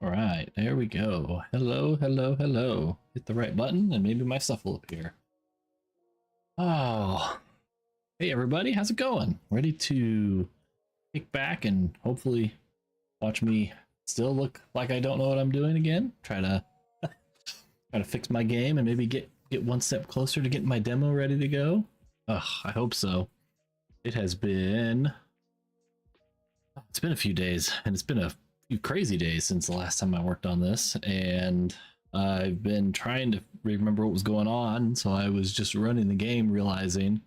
All right, there we go. Hello, hello, hello. Hit the right button and maybe my stuff will appear. Oh, hey everybody, how's it going? Ready to kick back and hopefully watch me still look like I don't know what I'm doing again? Try to fix my game and maybe get one step closer to getting my demo ready to go. Ugh, I hope so. It's been a few days, and it's been a few crazy days since the last time I worked on this, and I've been trying to remember what was going on, so I was just running the game realizing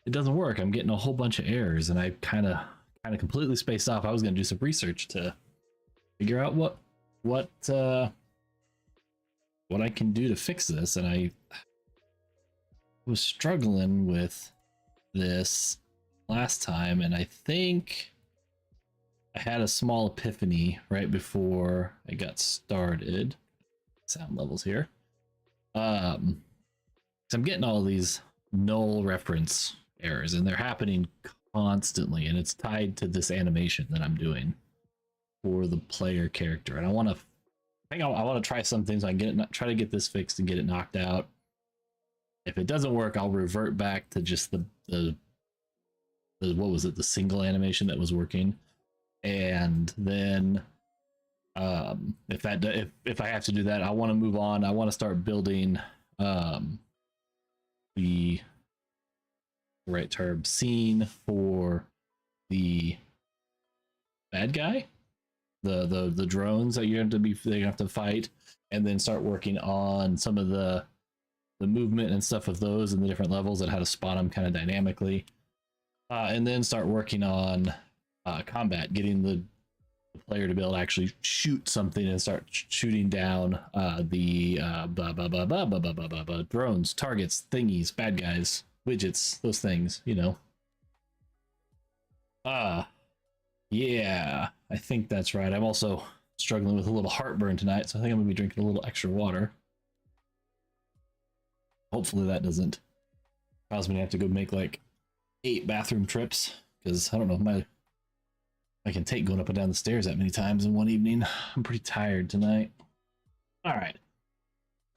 it doesn't work. I'm getting a whole bunch of errors, and I kind of completely spaced off. I was going to do some research to figure out what I can do to fix this, and I was struggling with this last time, and I think I had a small epiphany right before I got started. Sound levels here. So I'm getting all these null reference errors, and they're happening constantly, and it's tied to this animation that I'm doing for the player character. And I want to try some things. So I can try to get this fixed and get it knocked out. If it doesn't work, I'll revert back to just the what was it, the single animation that was working. And then if I have to do that, I want to move on. I want to start building the right term scene for the bad guy, the drones that you have to fight, and then start working on some of the movement and stuff of those in the different levels and how to spot them kind of dynamically, and then start working on combat, getting the player to be able to actually shoot something and start shooting down the drones, targets, thingies, bad guys, widgets, those things, you know. Yeah, I think that's right. I'm also struggling with a little heartburn tonight, so I think I'm gonna be drinking a little extra water. Hopefully that doesn't cause me to have to go make like 8 bathroom trips, because I don't know if I can take going up and down the stairs that many times in one evening. I'm pretty tired tonight. All right.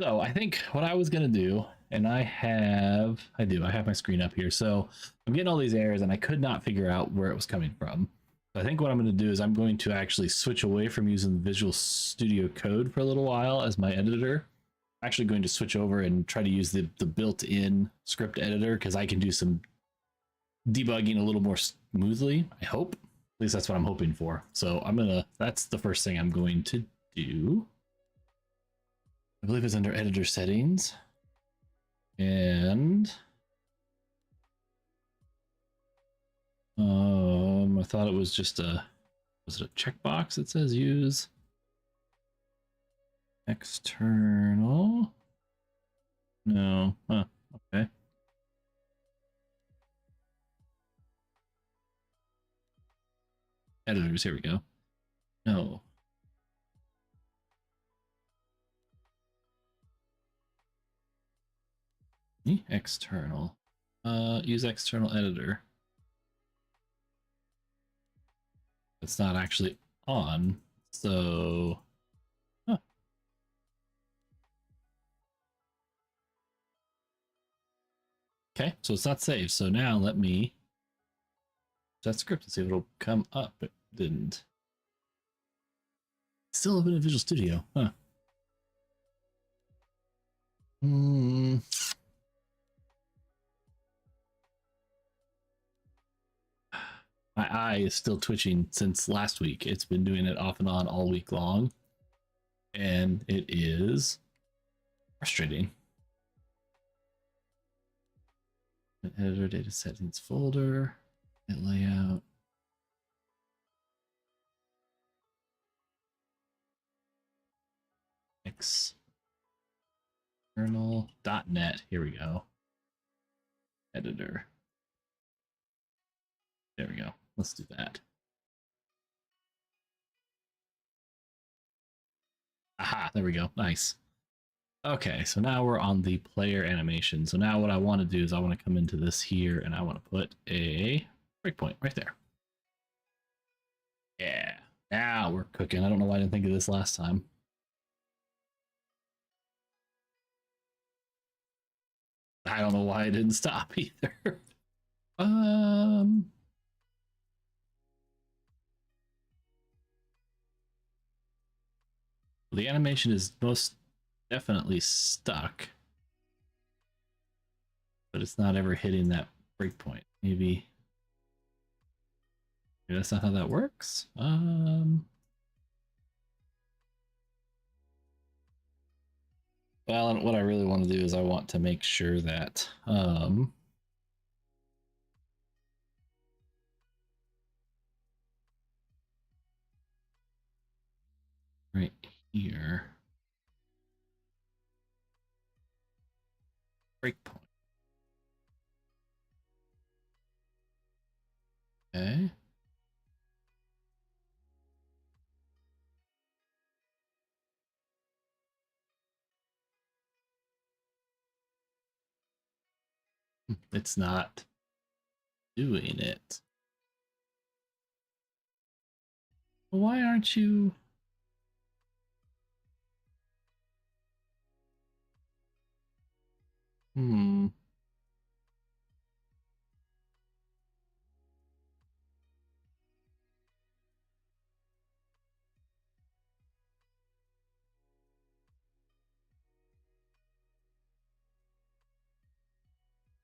So I think what I was going to do, and I have my screen up here. So I'm getting all these errors and I could not figure out where it was coming from. So I think what I'm going to do is I'm going to actually switch away from using Visual Studio Code for a little while as my editor. I'm actually going to switch over and try to use the built-in script editor, because I can do some debugging a little more smoothly, I hope. At least that's what I'm hoping for. So that's the first thing I'm going to do. I believe it's under editor settings. And I thought it was just was it a checkbox that says use external? No. Huh. Okay. Editors, here we go. No. External. Use external editor. It's not actually on, so... Huh. Okay, so it's not saved. So now let me that script and see if it'll come up. It didn't. Still open in Visual Studio, huh? My eye is still twitching since last week. It's been doing it off and on all week long, and it is frustrating. Editor, data settings folder, layout. External.net. Here we go. Editor. There we go. Let's do that. Aha, there we go. Nice. Okay, so now we're on the player animation. So now what I want to do is I want to come into this here and I want to put a breakpoint right there. Yeah, now we're cooking. I don't know why I didn't think of this last time. I don't know why I didn't stop either. um, the animation is most definitely stuck, but it's not ever hitting that breakpoint. Maybe that's not how that works. Well, what I really want to do is I want to make sure that right here, breakpoint. Okay. It's not doing it. Why aren't you? Hmm.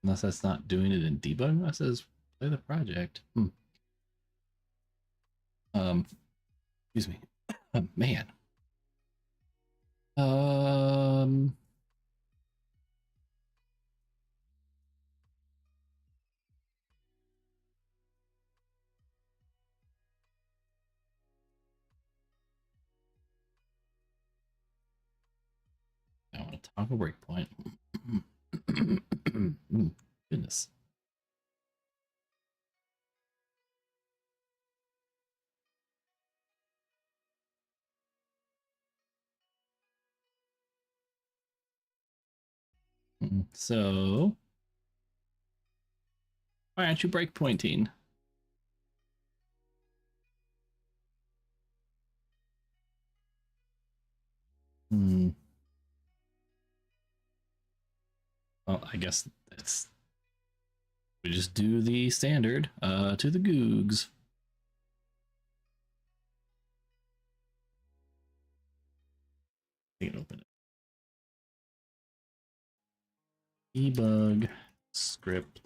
Unless that's not doing it in debug. Unless it says play the project. Excuse me. Oh, man. Um. I want to toggle breakpoint. Goodness. So, why aren't you breakpointing? Hmm. Well, I guess it's we just do the standard to the googs. I can open it. Debug script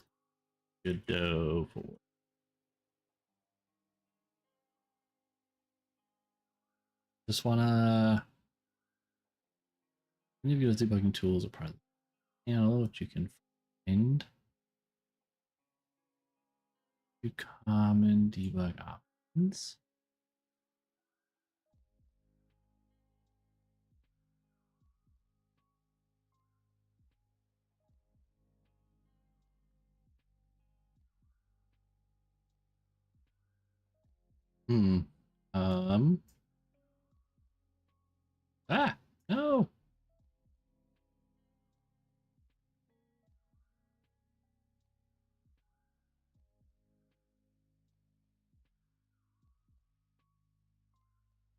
Godot for. Just wanna. Any of those debugging tools are part of the panel, which you can find. Common debug options. Hmm. Um. Ah. No.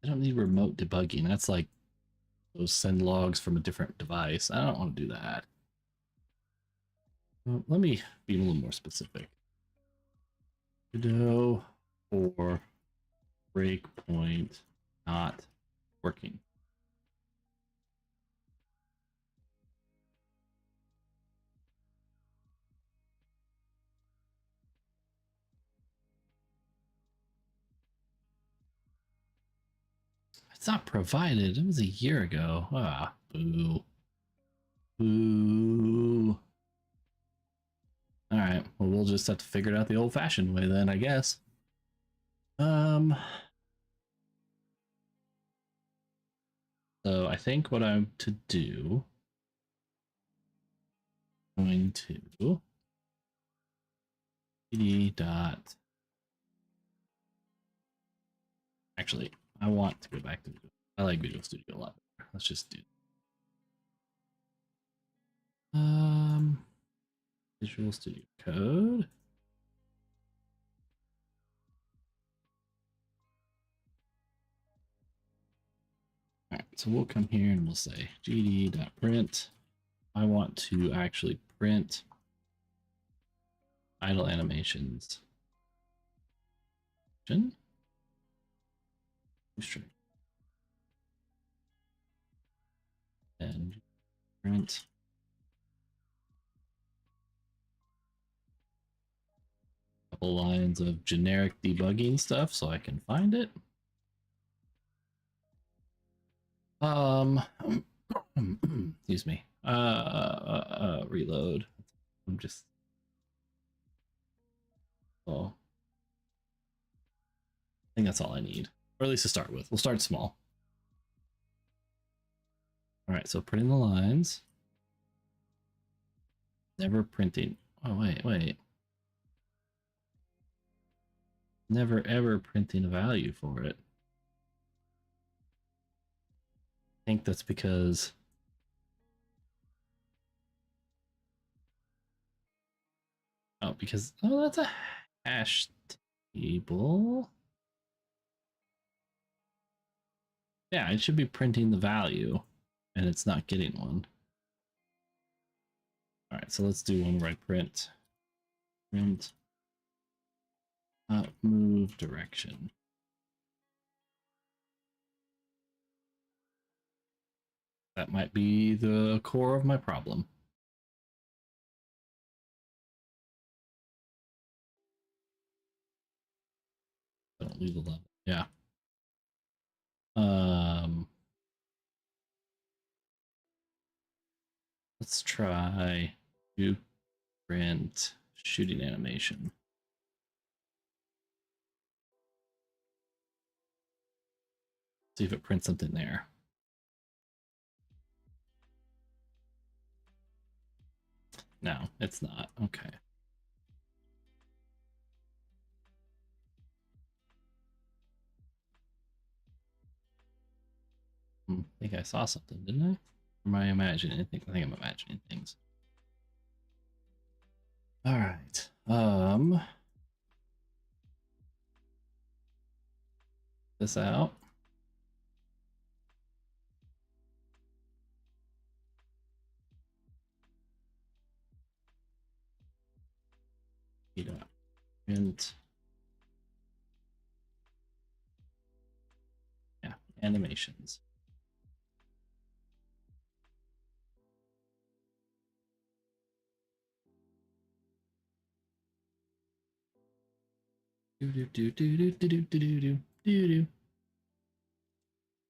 I don't need remote debugging. That's like those send logs from a different device. I don't want to do that. Well, let me be a little more specific. Godot or breakpoint not working. It's not provided. It was a year ago. Ah, boo. Boo. All right. Well, we'll just have to figure it out the old-fashioned way then, I guess. So I think what I'm to do, going to pd dot. Actually, I want to go back to. I like Visual Studio a lot better. Let's just do. Visual Studio Code. so we'll come here and we'll say gd.print. I want to actually print idle animations. And print a couple lines of generic debugging stuff so I can find it. Excuse me. Reload. I'm just. Oh. I think that's all I need, or at least to start with. We'll start small. All right, so printing the lines. Never printing. Oh, wait. Never ever printing a value for it. I think that's because that's a hash table. Yeah, it should be printing the value, and it's not getting one. All right, so let's do one where I print move direction. That might be the core of my problem. Don't leave the level. Yeah. Let's try to print shooting animation. See if it prints something there. No, it's not. Okay. I think I saw something, didn't I? Or am I imagining anything? I think I'm imagining things. All right. This out. Print. Yeah, animations.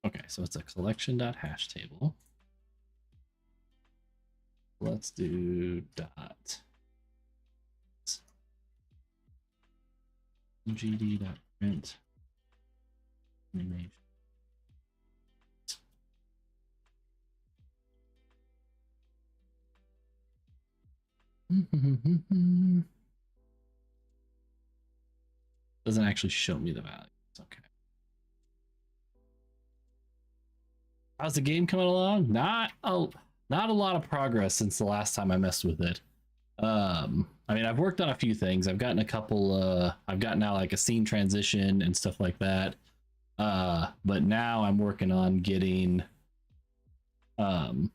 Okay, so it's a collection.hash table. Let's do dot gd.print animation. Doesn't actually show me the values. Okay. How's the game coming along? Not a lot of progress since the last time I messed with it. I mean, I've worked on a few things. I've gotten a couple. I've gotten now like a scene transition and stuff like that. But now I'm working on getting some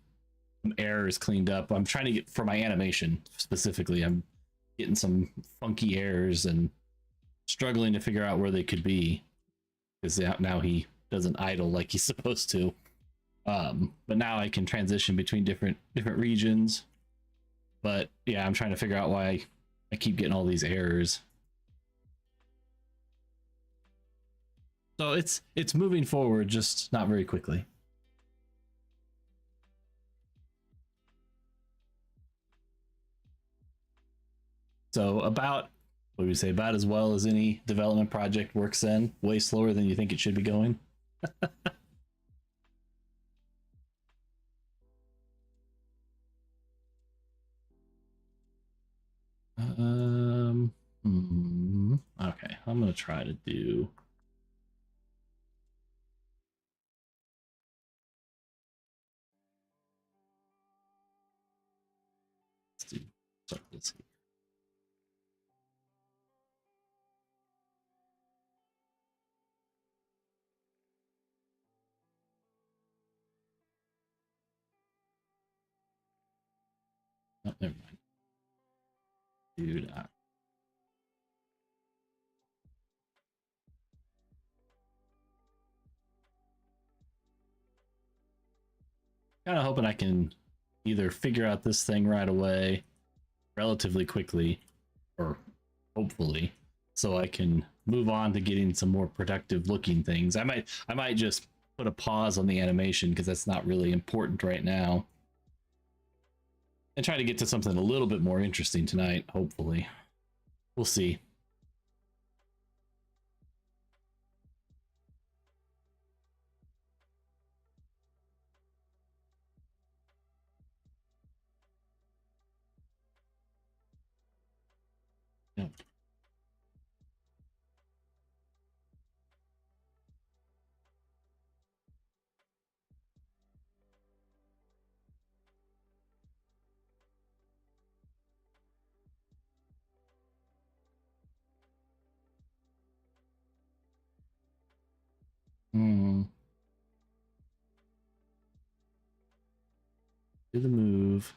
errors cleaned up. I'm trying to get for my animation specifically. I'm getting some funky errors and struggling to figure out where they could be because now he doesn't idle like he's supposed to. But now I can transition between different regions. But yeah, I'm trying to figure out why I keep getting all these errors. So it's moving forward, just not very quickly. So about, what would we say, about as well as any development project works in, way slower than you think it should be going. Okay, I'm gonna try to do. Let's do start this here. Oh, never mind. Dude, kind of hoping I can either figure out this thing right away, relatively quickly, or hopefully, so I can move on to getting some more productive looking things. I might just put a pause on the animation because that's not really important right now, and try to get to something a little bit more interesting tonight. Hopefully, we'll see. Yep. Hmm. Do the move,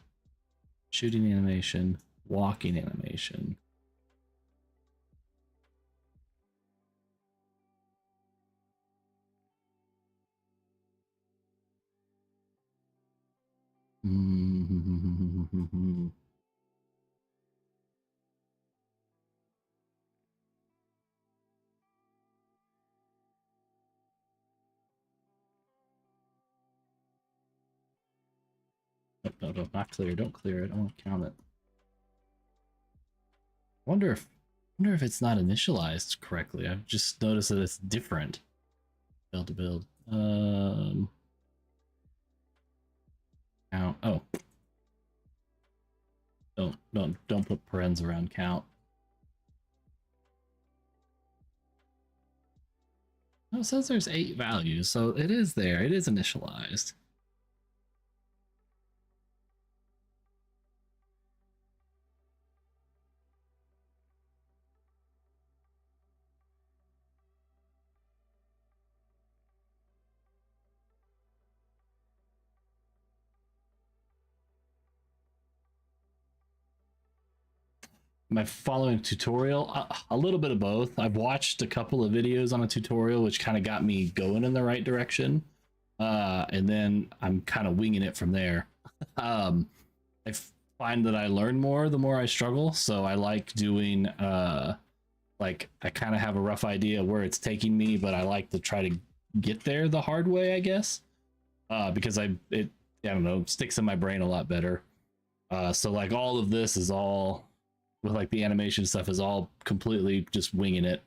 shooting animation, walking animation. Mm-hmm. No, not clear. Don't clear it. I want to count it. Wonder if wonder if it's not initialized correctly. I've just noticed that it's different. Build to build. Count. Oh, don't put parens around count. Oh, it says there's 8 values, so it is there. It is initialized. Am I following a tutorial? A little bit of both. I've watched a couple of videos on a tutorial, which kind of got me going in the right direction. And then I'm kind of winging it from there. um, I find that I learn more the more I struggle. So I like doing, like, I kind of have a rough idea where it's taking me, but I like to try to get there the hard way, I guess. Because I don't know, sticks in my brain a lot better. So like all of this is all with like the animation stuff is all completely just winging it.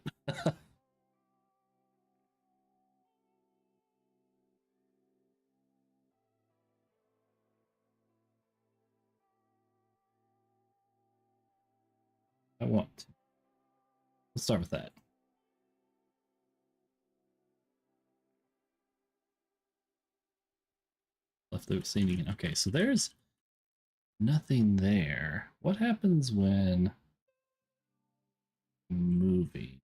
I want. Let's start with that. Left the scene again. Okay, so there's nothing there. What happens when moving?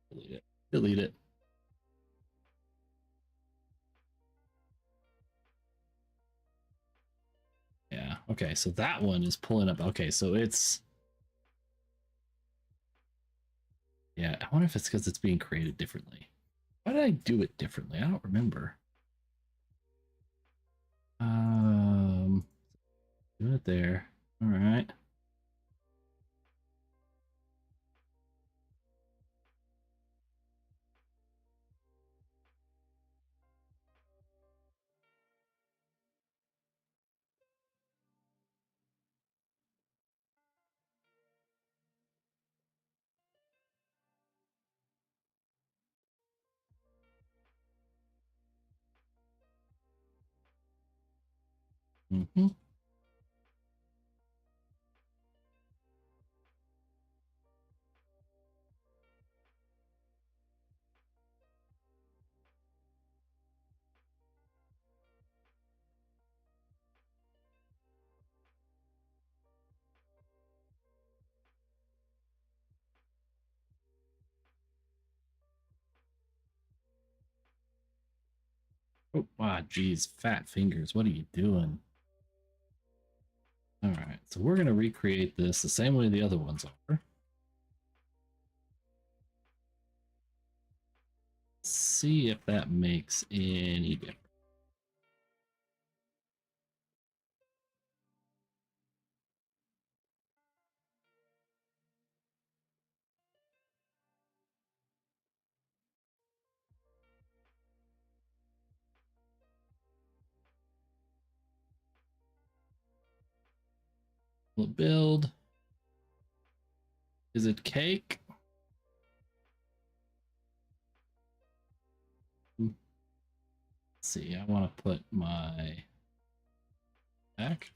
Delete it. Delete it. Yeah. Okay, so that one is pulling up. Okay, so it's yeah. I wonder if it's because it's being created differently. Why did I do it differently? I don't remember. Um, doing it there. All right. Mm-hmm. Oh, wow, geez, fat fingers. What are you doing? All right, so we're going to recreate this the same way the other ones are. See if that makes any difference. We'll build. Is it cake? Let's see, I want to put my back.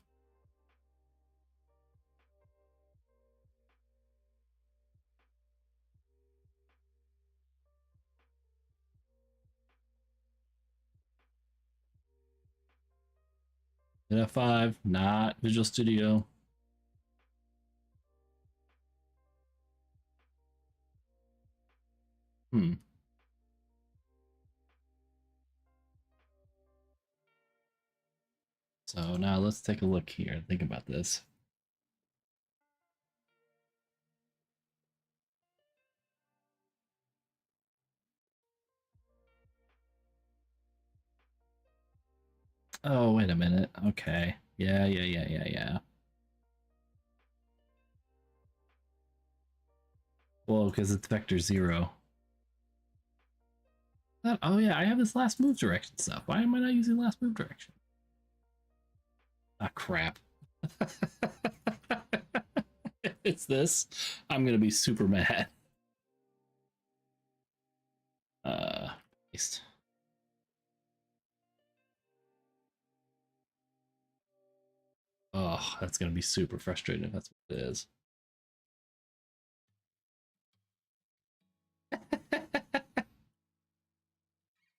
F5, not Visual Studio. So now let's take a look here. Think about this. Oh, wait a minute. Okay. Yeah. Well, because it's vector 0. Oh, yeah, I have this last move direction stuff. Why am I not using last move direction? Ah, crap. It's this. I'm going to be super mad. Paste. Oh, that's going to be super frustrating if that's what it is.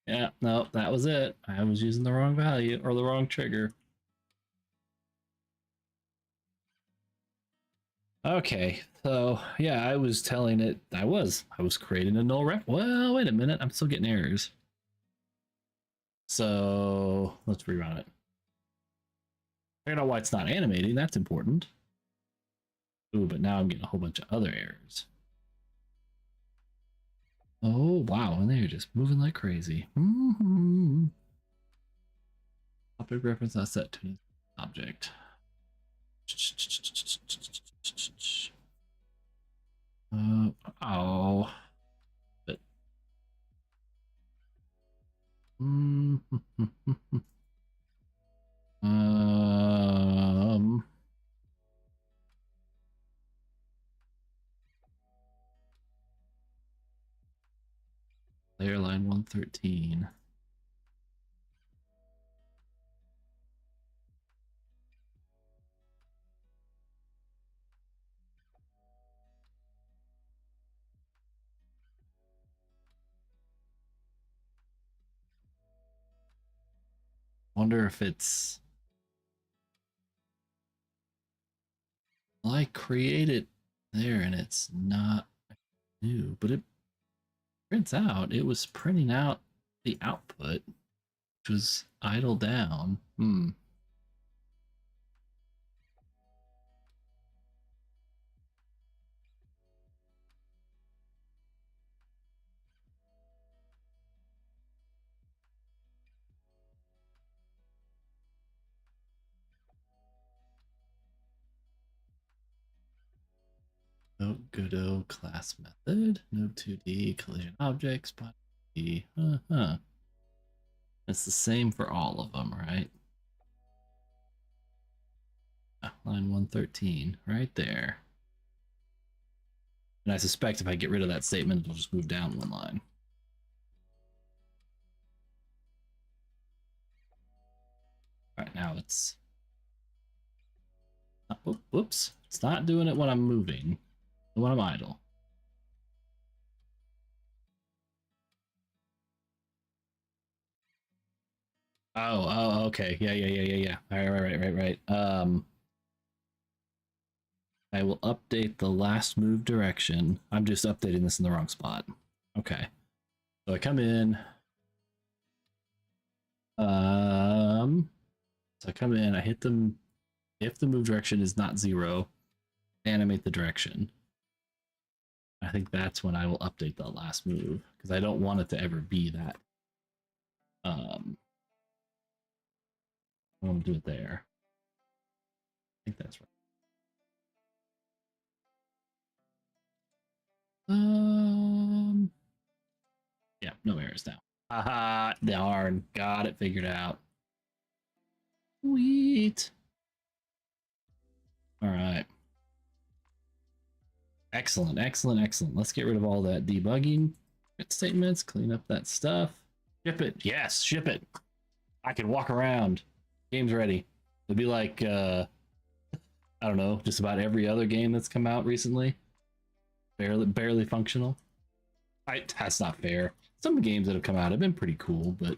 Yeah, no, that was it. I was using the wrong value or the wrong trigger. Okay, so yeah, I was telling it I was creating a null ref. Well, wait a minute, I'm still getting errors. So let's rerun it. Figured out why it's not animating. That's important. Ooh, but now I'm getting a whole bunch of other errors. Oh wow, and they're just moving like crazy. Topic reference not set to object. Oh. But layer line 113. Wonder if it's, well, I created there and it's not new, but it prints out. It was printing out the output, which was idle down. No Godot class method, no 2D collision objects, but it's the same for all of them, right? Line 113, right there. And I suspect if I get rid of that statement, it'll just move down one line. All right, now it's, whoops, it's not doing it when I'm moving, when I'm idle. Oh, okay. Yeah. All right. I will update the last move direction. I'm just updating this in the wrong spot. Okay. So I come in. So I come in, I hit them. If the move direction is not 0, animate the direction. I think that's when I will update the last move because I don't want it to ever be that. I want to do it there. I think that's right. Yeah, no errors now. Haha, darn, got it figured out. Sweet. All right. Excellent, excellent, excellent. Let's get rid of all that debugging statements, clean up that stuff. Ship it. Yes, ship it. I can walk around. Game's ready. It'll be like I don't know, just about every other game that's come out recently. Barely functional. That's not fair. Some games that have come out have been pretty cool, but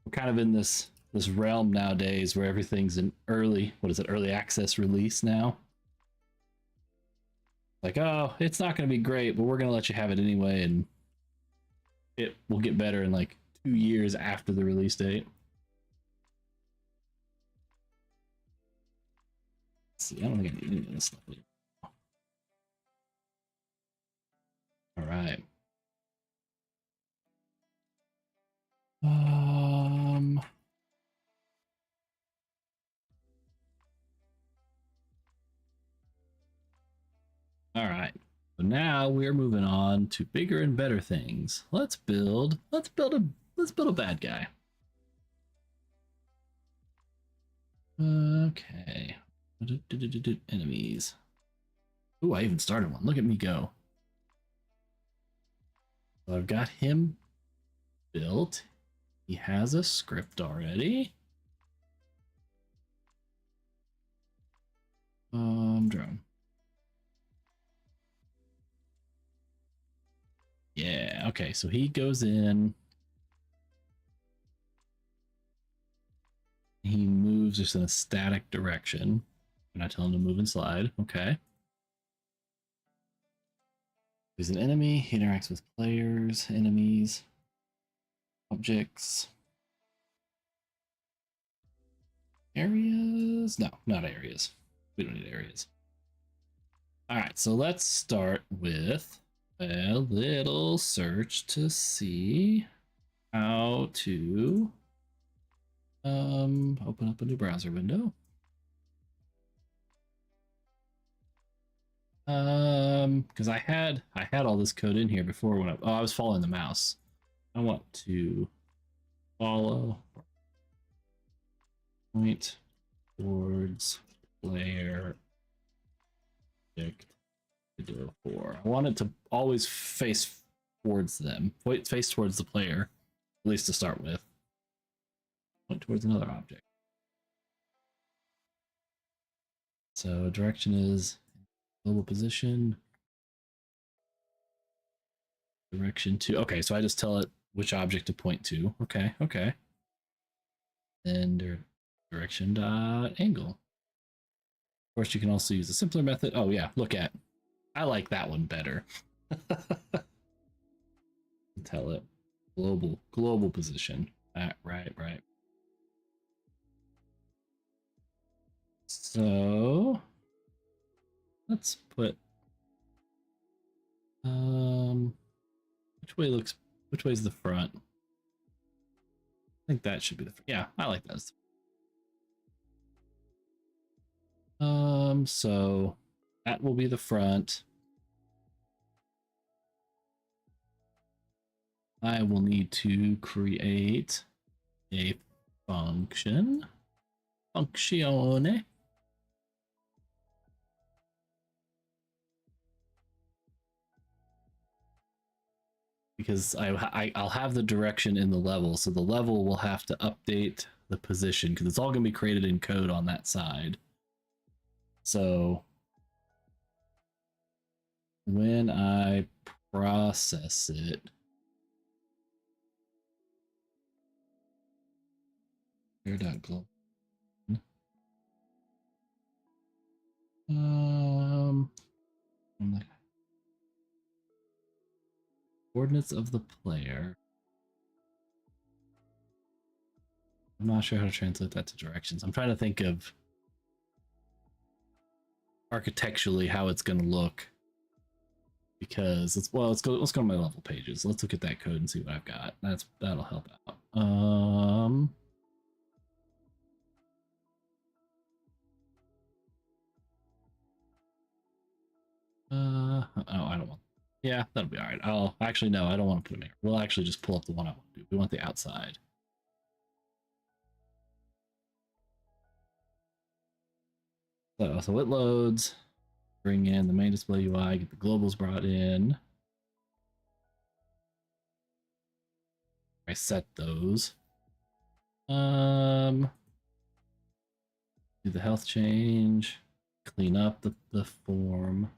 we're kind of in this realm nowadays where everything's in early access release now. Like, oh, it's not going to be great, but we're going to let you have it anyway, and it will get better in like 2 years after the release date. Let's see, I don't think I need any of this stuff. All right. All right. So now we're moving on to bigger and better things. Let's build a bad guy. Okay. Enemies. Ooh, I even started one. Look at me go. So I've got him built. He has a script already. Drone. Yeah, okay, so he goes in. He moves just in a static direction. And I tell him to move and slide. Okay. He's an enemy. He interacts with players, enemies, objects, areas. No, not areas. We don't need areas. All right, so let's start with a little search to see how to open up a new browser window. Because I had all this code in here before when I was following the mouse. I want to follow point towards player object video 4. I want it to always face towards them, face towards the player, at least to start with. Point towards another object. So direction is global position. Direction to, okay, so I just tell it which object to point to. Okay, okay. And direction dot angle. Of course, you can also use a simpler method. Oh yeah, look at. I like that one better. Tell it global position. Right. So let's put which way is the front? I think that should be the front. Yeah, I like that. So that will be the front. I will need to create a function. Funzione. Because I'll have the direction in the level, so the level will have to update the position because it's all going to be created in code on that side. So when I process it, global. Coordinates of the player. I'm not sure how to translate that to directions. I'm trying to think of architecturally how it's going to look, because let's go to my level pages. Let's look at that code and see what I've got. That'll help out. Oh, I don't want. Yeah, that'll be all right. I'll actually no, I don't want to put a mirror. We'll actually just pull up the one I want to do. We want the outside. So it loads. Bring in the main display UI. Get the globals brought in. I set those. Do the health change. Clean up the form.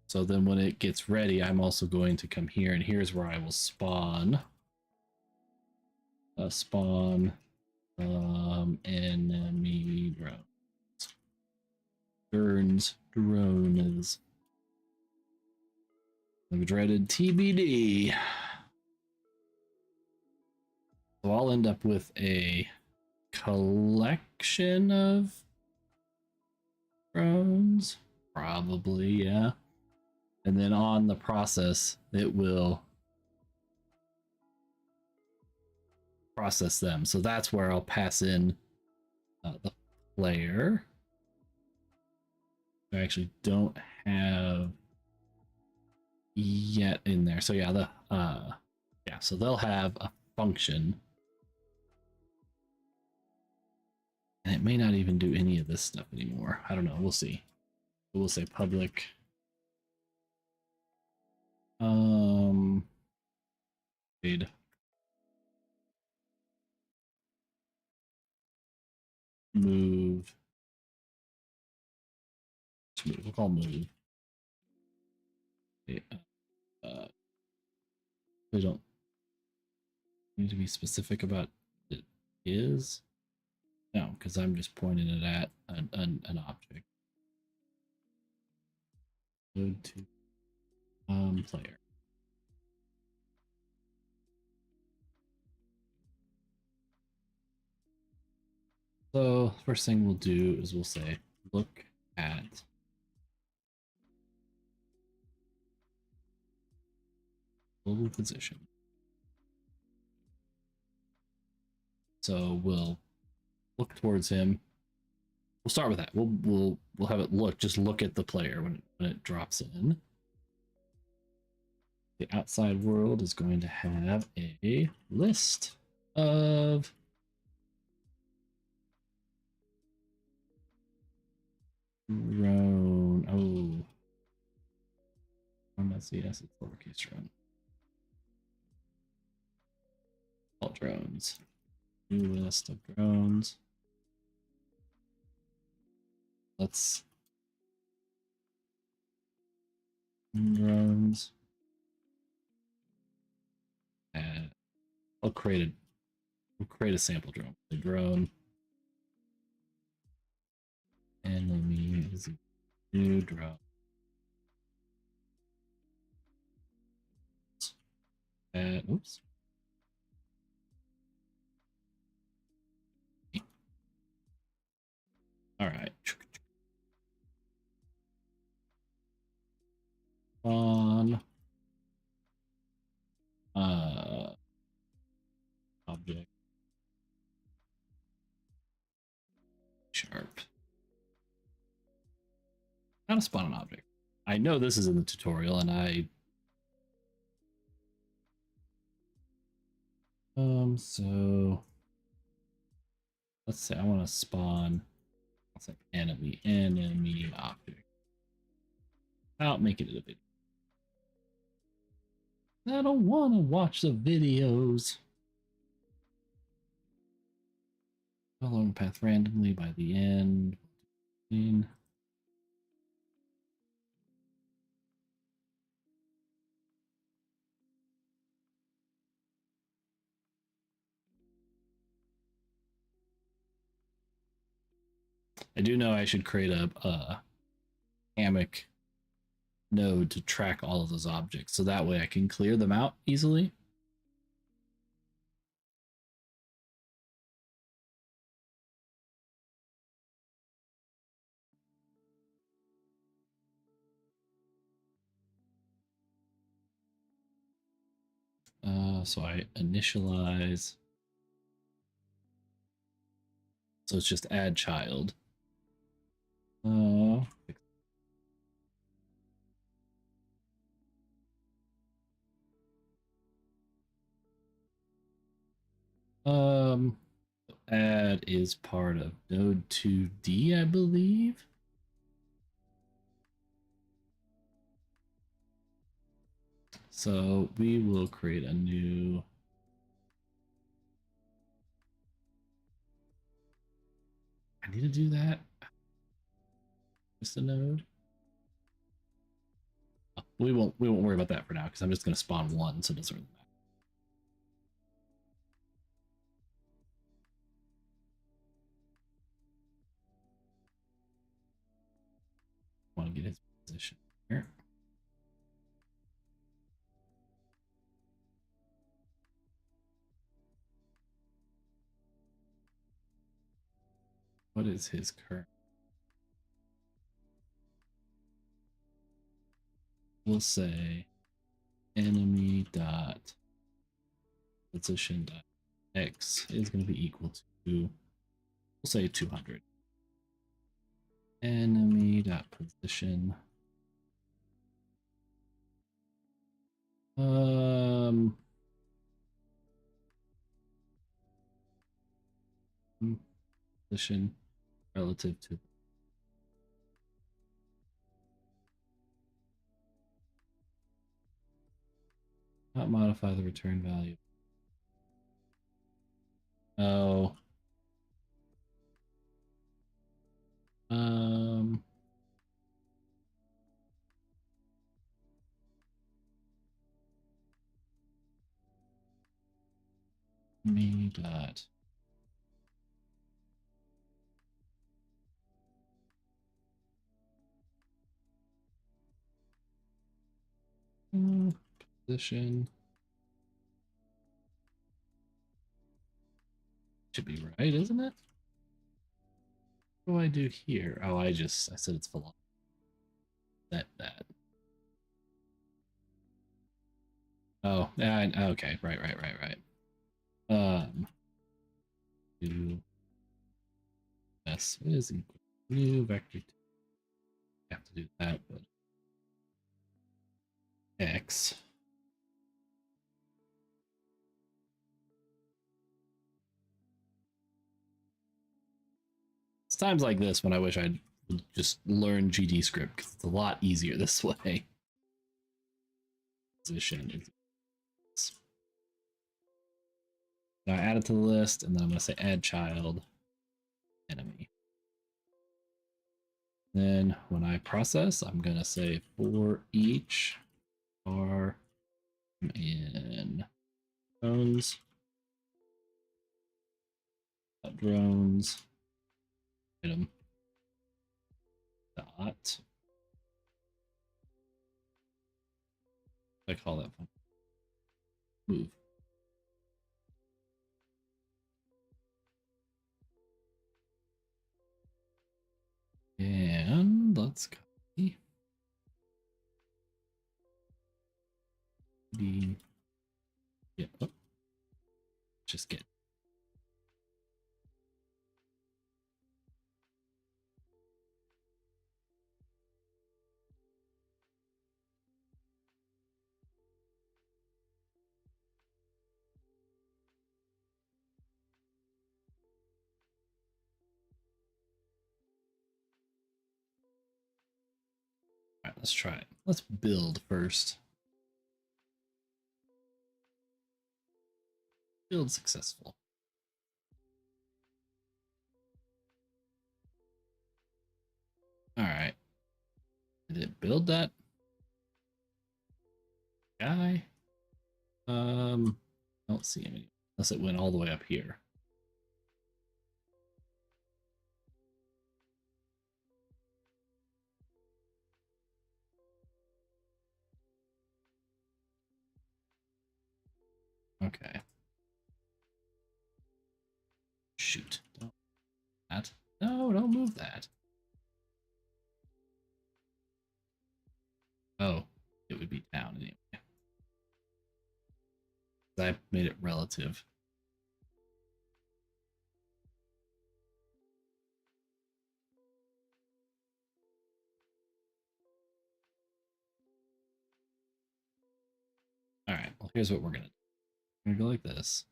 So then when it gets ready, I'm also going to come here, and here's where I will spawn. Spawn enemy drones. The dreaded TBD. So I'll end up with a collection of drones, probably, yeah. And then on the process, it will process them. So that's where I'll pass in the player. I actually don't have yet in there. So yeah, so they'll have a function. And it may not even do any of this stuff anymore. I don't know. We'll see. We'll say public. Move. We'll call move. We don't need to be specific about what it is. No, because I'm just pointing it at an object. Go to player. So first thing we'll do is we'll say look at global position. So we'll look towards him. We'll start with that. We'll have it look at the player when it drops in. The outside world is going to have a list of drone. Oh, yes, it's lowercase drone. All drones. New list of drones. Let's drones. And we'll create a sample drone. The drone enemy is a new drone. Oops. All right. On object sharp. How to spawn an object. I know this is in the tutorial, and so let's say I want to spawn. Let's say enemy object. I'll make it a video. I don't want to watch the videos. Following path randomly by the end. I do know I should create a hammock node to track all of those objects, so that way I can clear them out easily. So I initialize. So it's just add child. Uh, um, add is part of node 2D, I believe. So we will create a new. I need to do that. Just a node. Oh, we won't worry about that for now because I'm just going to spawn one, so it doesn't really matter. Want to get his position here. What is his current? We'll say enemy dot position dot x is going to be equal to, we'll say 200. Enemy dot position. Position relative to. Not modify the return value. Oh. Me dot. Position. Should be right, isn't it? What do I do here? Oh, I said it's velocity. That. Oh, yeah, okay, right. Do s is equal to new vector. Have to do that, but x. It's times like this when I wish I'd just learn GD script because it's a lot easier this way. Position is. Now I add it to the list, and then I'm going to say add child enemy. Then when I process, I'm going to say for each r in drones item dot. I call that function move. And let's copy the. Yeah, oh, just get. All right, let's try it. Let's build first. Build successful. All right. Did it build that guy? Don't see him anymore unless it went all the way up here. Okay. Shoot. Don't that. No, don't move that. Oh, it would be down anyway. I made it relative. All right, well, here's what we're gonna do. We're gonna go like this.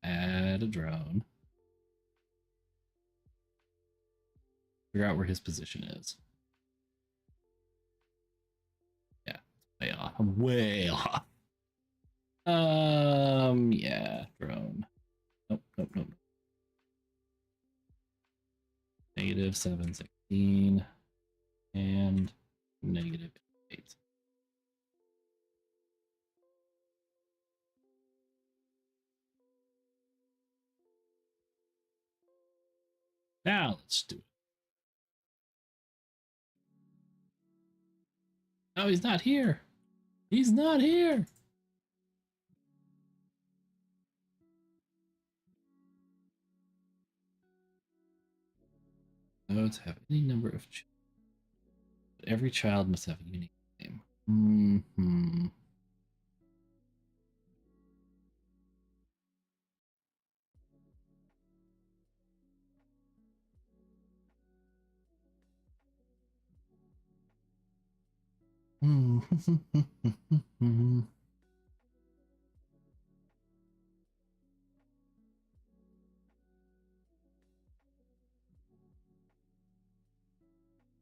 Add a drone. Figure out where his position is. Yeah, way off. I'm way off. Yeah, drone. Nope, nope, nope. Negative 716 and negative 8. Now let's do it. Oh, he's not here. He's not here. Nodes have any number of children. But every child must have a unique name. Mm-hmm.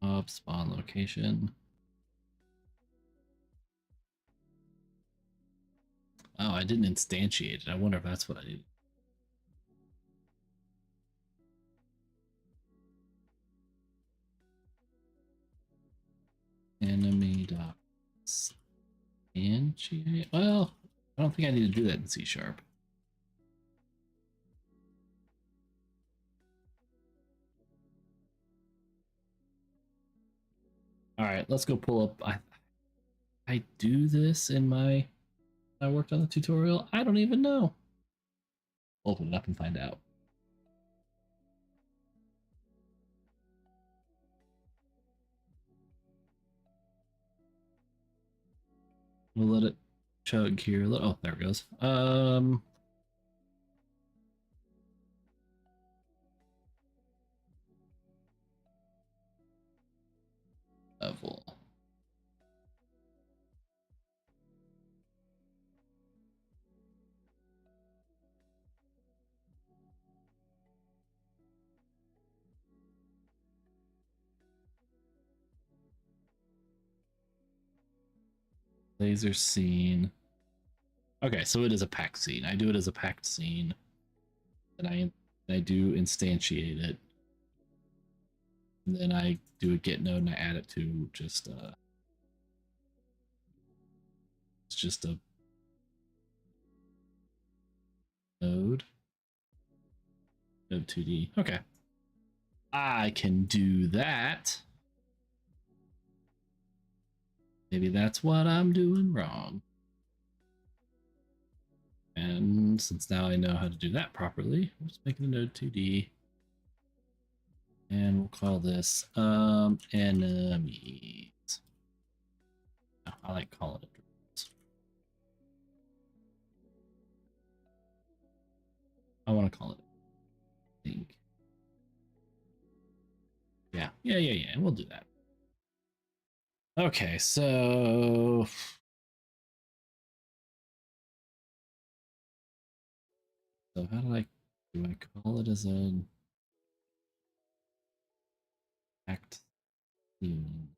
Up spawn location. Oh, I didn't instantiate it. I wonder if that's what I need. Enemy dot instantiate. Well, I don't think I need to do that in C#. All right, let's go pull up. I do this in my. I worked on the tutorial. I don't even know. Open it up and find out. We'll let it chug here. Oh, there it goes. Level. Laser scene. Okay, so it is a packed scene. I do it as a packed scene. And I do instantiate it. And then I do a get node and I add it to just it's just a node. Node 2D. Okay. I can do that. Maybe that's what I'm doing wrong. And since now I know how to do that properly, I'm just making a node 2D. And we'll call this enemies. Oh, I like calling it drones. I want to call it, I think. Yeah. We'll do that. Okay, so how do I call it as an act theme?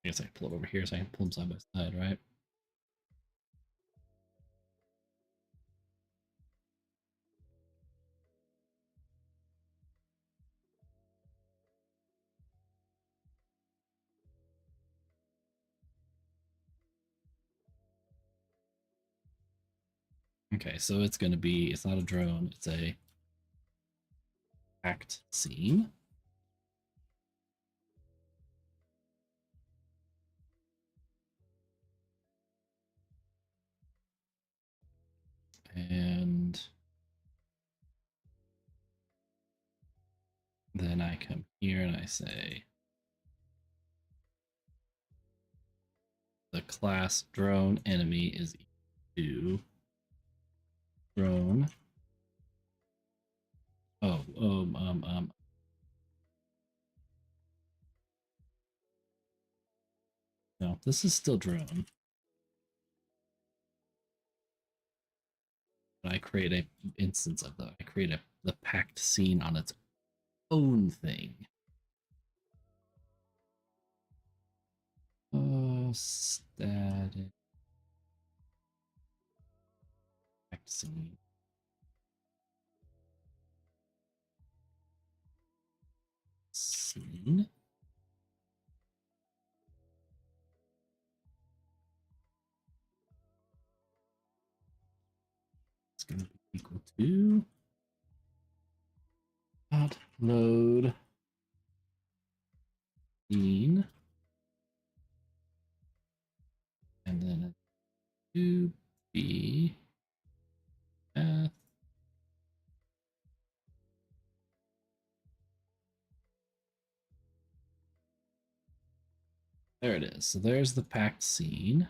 I guess I can pull it over here so I can pull them side by side, right? Okay, so it's going to be, it's not a drone, it's a act scene. And then I come here and I say the class drone enemy is equal to drone. Oh, no, this is still drone. But I create a instance of I create the packed scene on its own thing. Static packed scene. Scene. It's going to be equal to dot load scene, and then a 2b path. There it is. So there's the packed scene.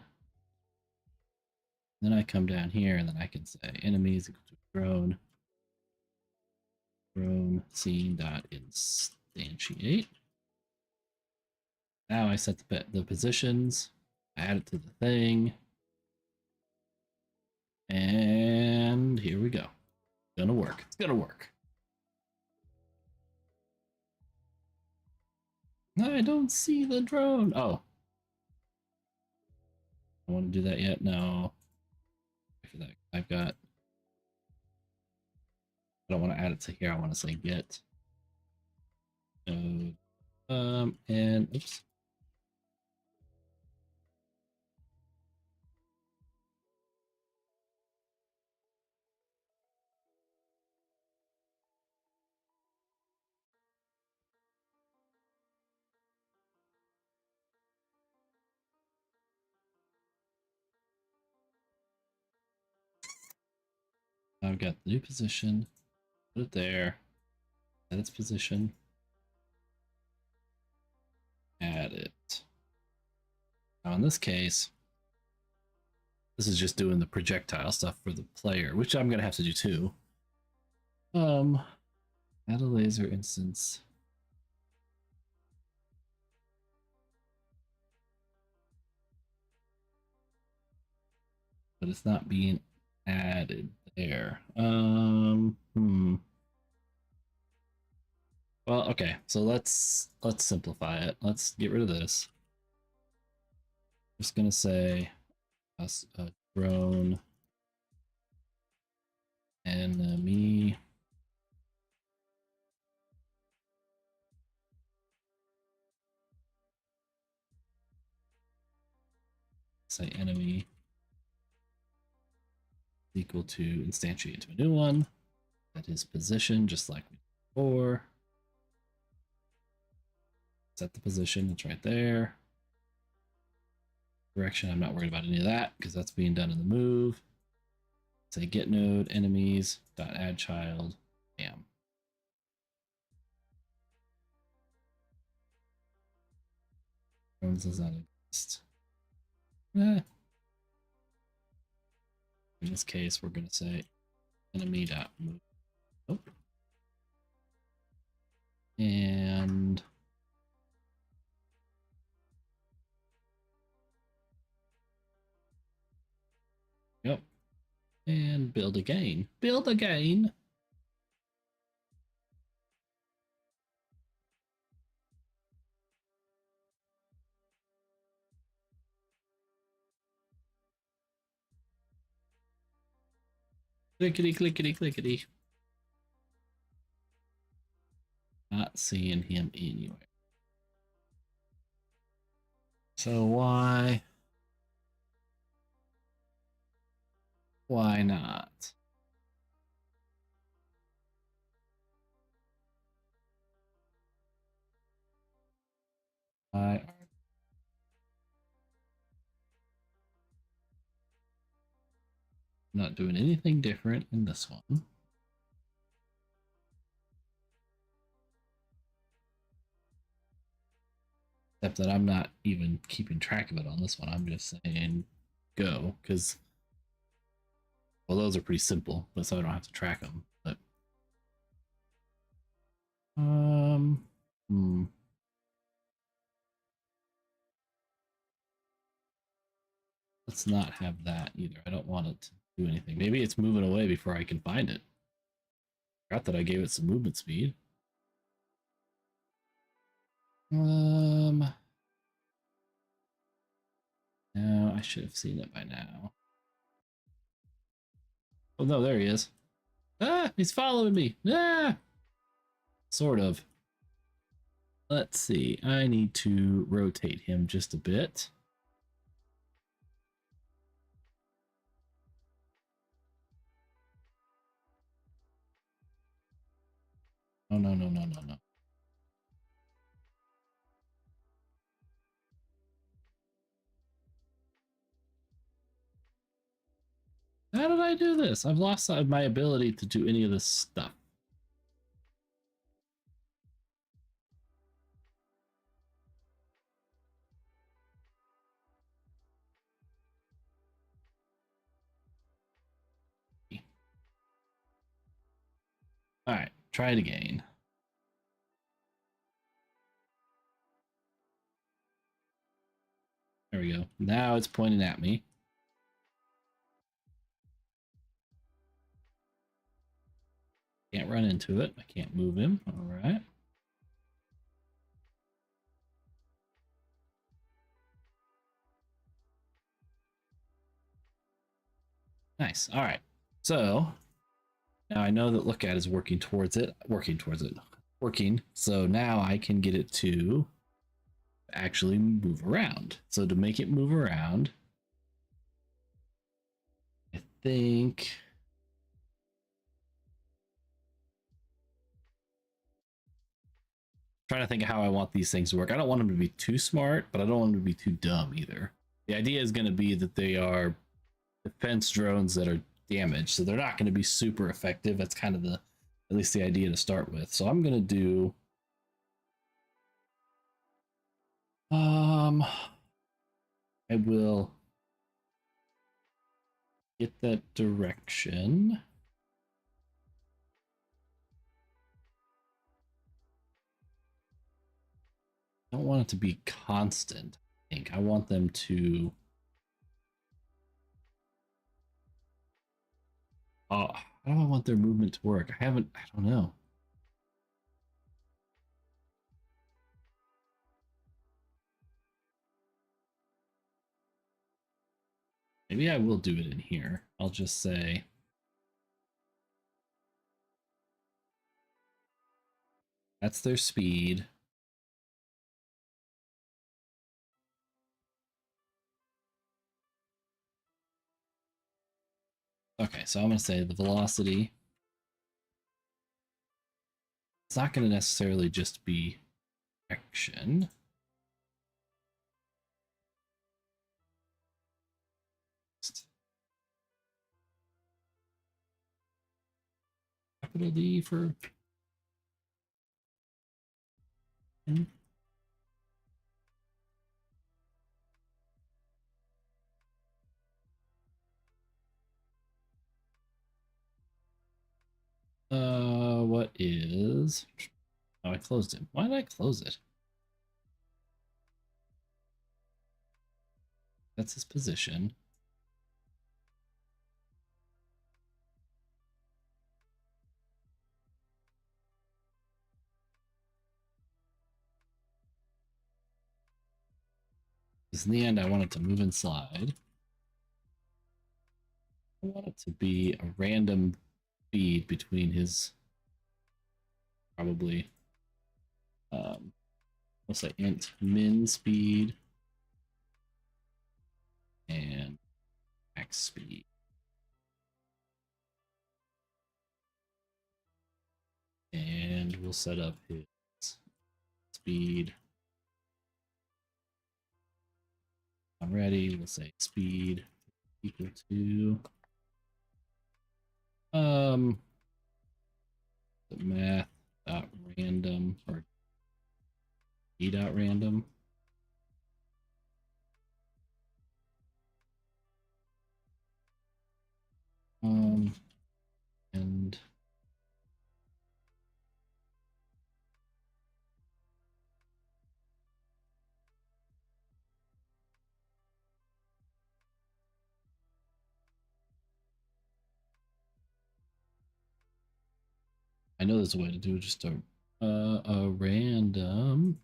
Then I come down here and then I can say enemies equal to drone scene dot instantiate. Now I set the positions, add it to the thing, and here we go. It's gonna work. It's gonna work. I don't see the drone. Oh, I want to do that yet? No. For that, I've got. I don't want to add it to here. I want to say get node. And oops. I've got the new position. Put it there. Set its position. Add it. Now in this case, this is just doing the projectile stuff for the player, which I'm gonna have to do too. Add a laser instance. But it's not being added there. Well, okay, so let's simplify it. Let's get rid of this. I'm just gonna say a drone enemy say enemy equal to instantiate to a new one. Set his position just like we did before. Set the position, it's right there. Direction, I'm not worried about any of that because that's being done in the move. Say get node enemies dot add child. Bam. Does not exist. In this case, we're going to say enemy dot move. Nope. And yep. And build again. Build again. Clickety, clickety, clickety. Not seeing him anywhere. So why not? I'm not doing anything different in this one. Except that I'm not even keeping track of it on this one. I'm just saying go, because, well, those are pretty simple, but so I don't have to track them. But hmm. Let's not have that either. I don't want it to do anything. Maybe it's moving away before I can find it. Forgot that I gave it some movement speed. No, I should have seen it by now. Oh no, there he is. Ah, he's following me. Ah, sort of. Let's see. I need to rotate him just a bit. Oh no, no, no, no, no. How did I do this? I've lost my ability to do any of this stuff. All right, try it again. There we go. Now it's pointing at me. Can't run into it. I can't move him. All right. Nice. All right. So now I know that look at is working towards it. Working. So now I can get it to actually move around. So to make it move around, I think trying to think of how I want these things to work. I don't want them to be too smart, but I don't want them to be too dumb either. The idea is going to be that they are defense drones that are damaged, so they're not going to be super effective. That's kind of at least the idea to start with. So I'm going to do I will get that direction. I don't want it to be constant. I think I want them to. Oh, how do I want their movement to work? I don't know. Maybe I will do it in here. I'll just say. That's their speed. Okay, so I'm going to say the velocity. It's not going to necessarily just be action. Capital D for. What is. Oh, I closed it. Why did I close it? That's his position. Because in the end, I want it to move and slide. I want it to be a random feed between his probably we'll say int min speed and max speed. And we'll set up his speed. I'm ready. We'll say speed equal to the math dot random or e dot random. I know there's a way to do just a random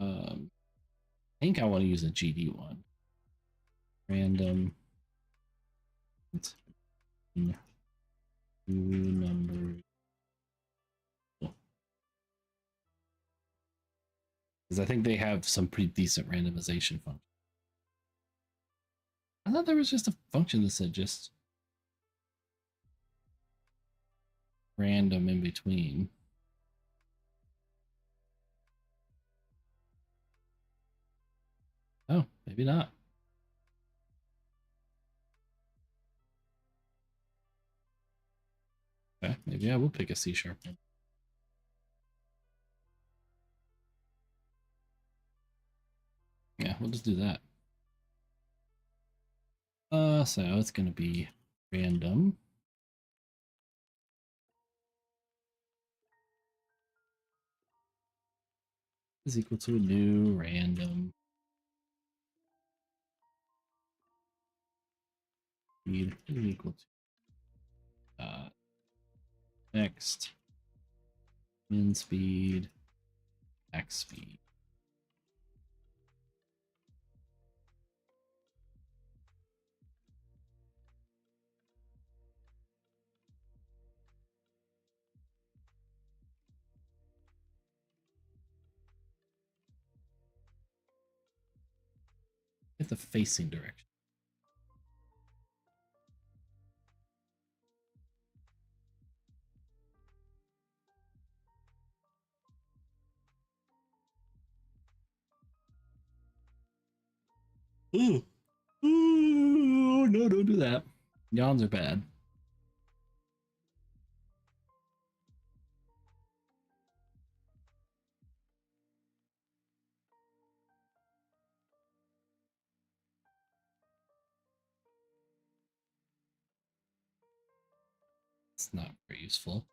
I think I want to use a GD one. Random two numbers. Because I think they have some pretty decent randomization function. I thought there was just a function that said just random in between. Oh, maybe not. Okay, maybe I will pick a C sharp one. Yeah, we'll just do that. So it's gonna be random. Is equal to a new random. Speed is equal to next min speed max speed. Get the facing direction. Ooh. Ooh, no, don't do that. Yawns are bad. It's not very useful.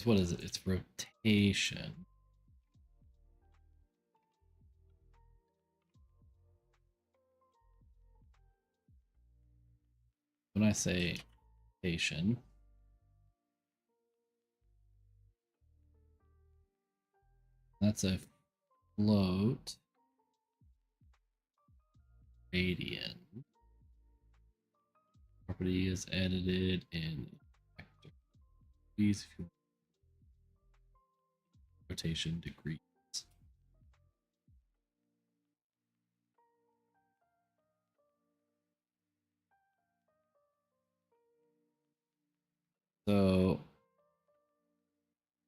What is it? It's rotation. When I say rotation, that's a float radian. Property is edited in vector. Please, if you rotation degrees. So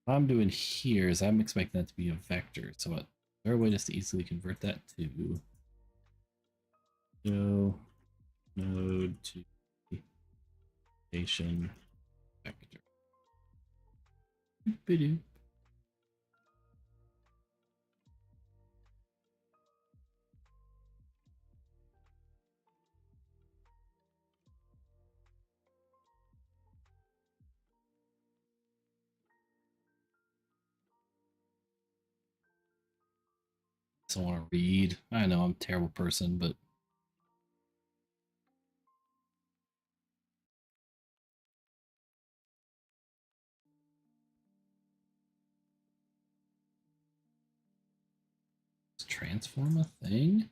what I'm doing here is I'm expecting that to be a vector. So is there a way just to easily convert that to show node to rotation vector? Boop-a-doo. I don't want to read. I know I'm a terrible person, but is transform a thing?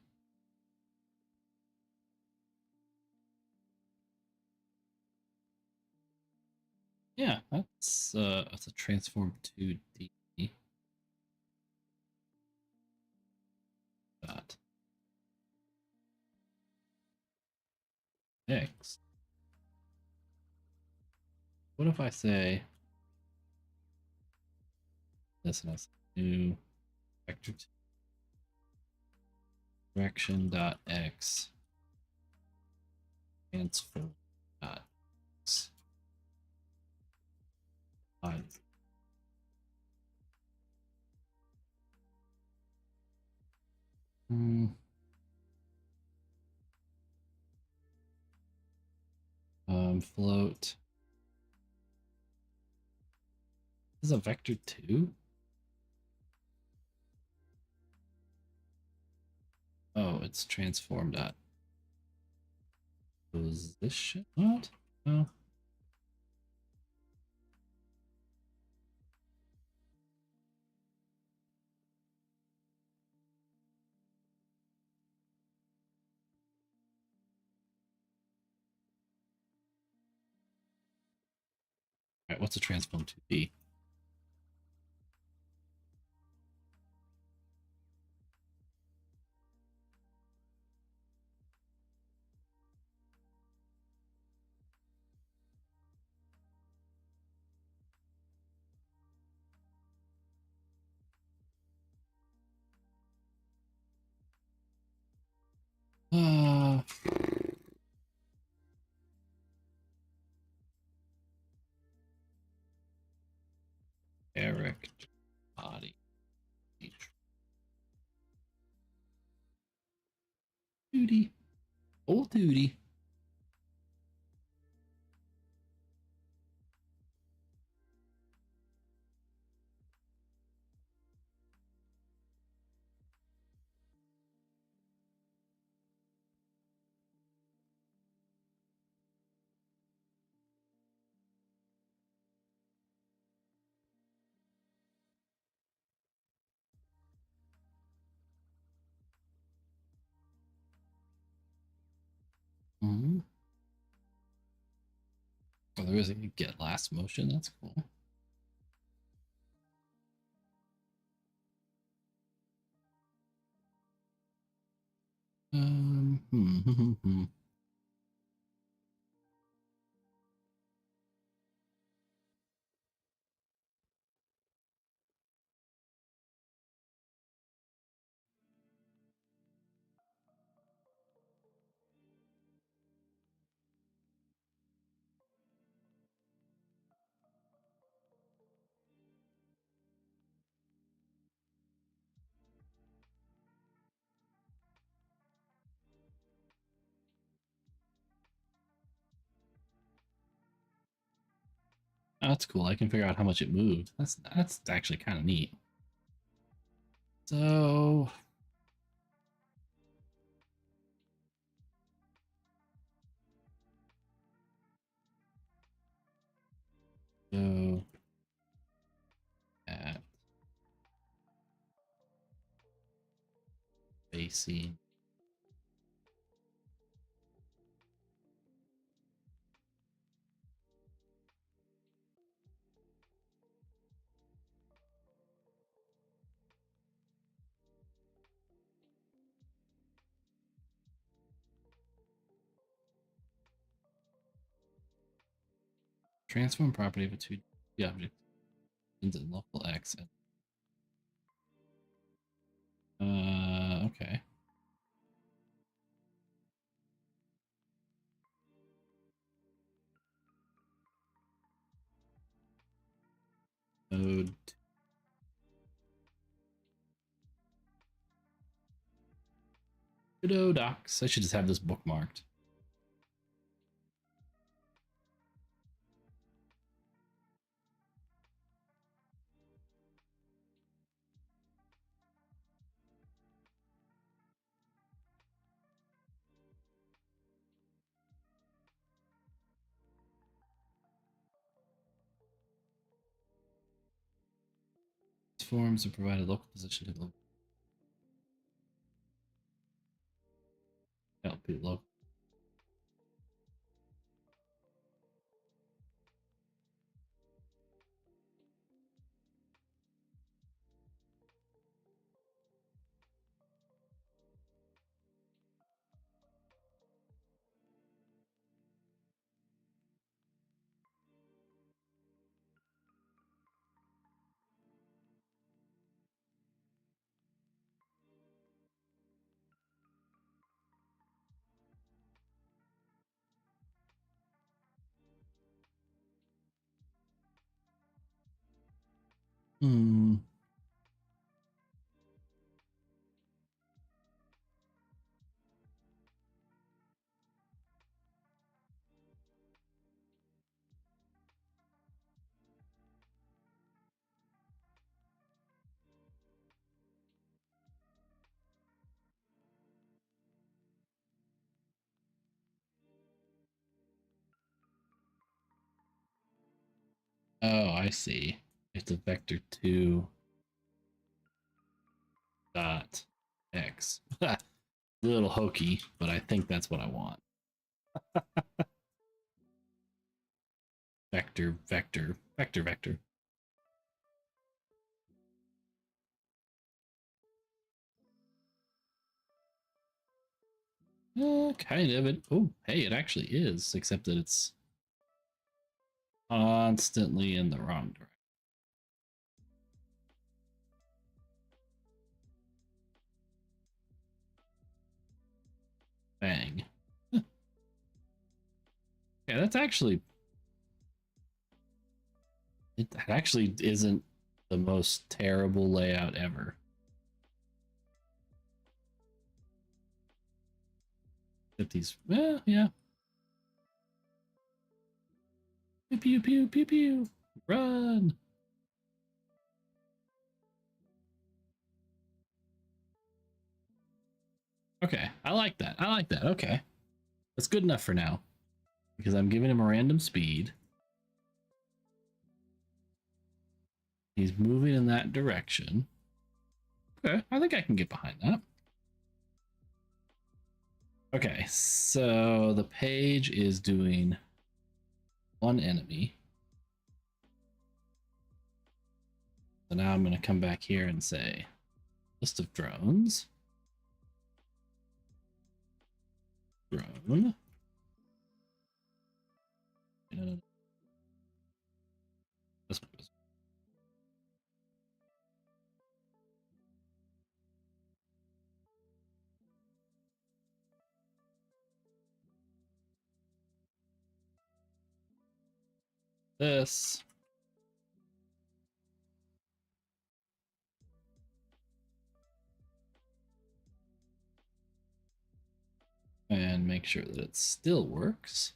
Yeah, that's a transform 2D dot x. What if I say this and I say new vector direction dot x transform dot x. Hmm. Float. This is a vector 2? Oh, it's transform dot position. What? Oh. Alright, what's a transform to be? Uh, Eric body. Duty. Old duty. Mm-hmm. Oh, there is a get last motion. That's cool. That's cool. I can figure out how much it moved. That's actually kind of neat. So so at facing transform property of a 2D object into local X. Okay. Node Godot docs. I should just have this bookmarked. Forms are provided local position to local. LP local. Hmm. Oh, I see. It's a vector 2 dot x. A little hokey, but I think that's what I want. Vector, vector, vector, vector. Kind of. It. Oh, hey, it actually is, except that it's constantly in the wrong direction. Bang. Yeah, that's actually. It actually isn't the most terrible layout ever. If these, yeah. Pew pew pew pew pew. Run. Okay, I like that. I like that. Okay, that's good enough for now because I'm giving him a random speed. He's moving in that direction. Okay, I think I can get behind that. Okay, so the page is doing one enemy. So now I'm going to come back here and say list of drones. Drone. This. And make sure that it still works.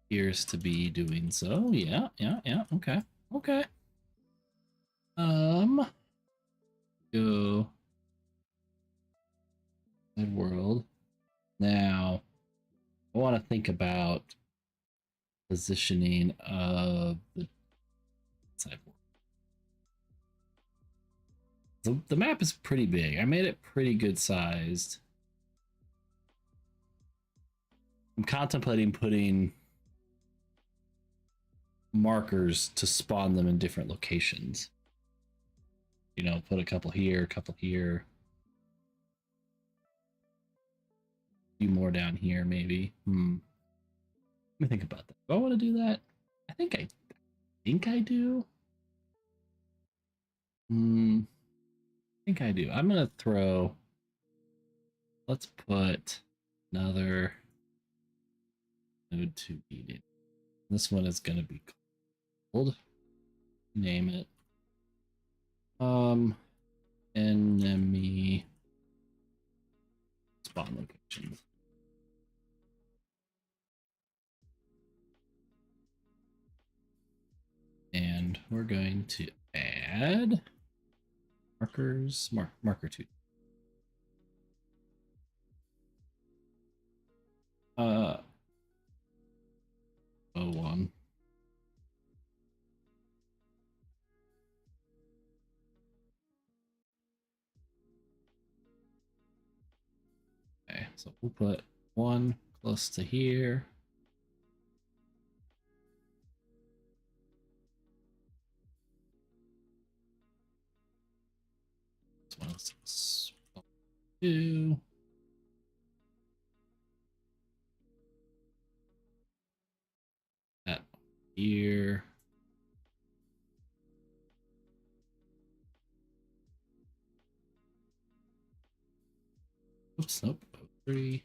Appears to be doing so. Yeah. Okay. Okay. Go good world. Now I want to think about positioning of the side. The map is pretty big. I made it pretty good sized. I'm contemplating putting markers to spawn them in different locations. You know, put a couple here, a couple here, a few more down here, maybe. Let me think about that. Do I want to do that? I think I do. I think I do. I'm gonna throw. Let's put another node to eat. This one is gonna be called. Name it. Enemy spawn locations. And we're going to add markers, marker 2. 01. Okay, so we'll put one close to here. This one is 2. That here. Oops, nope. 3.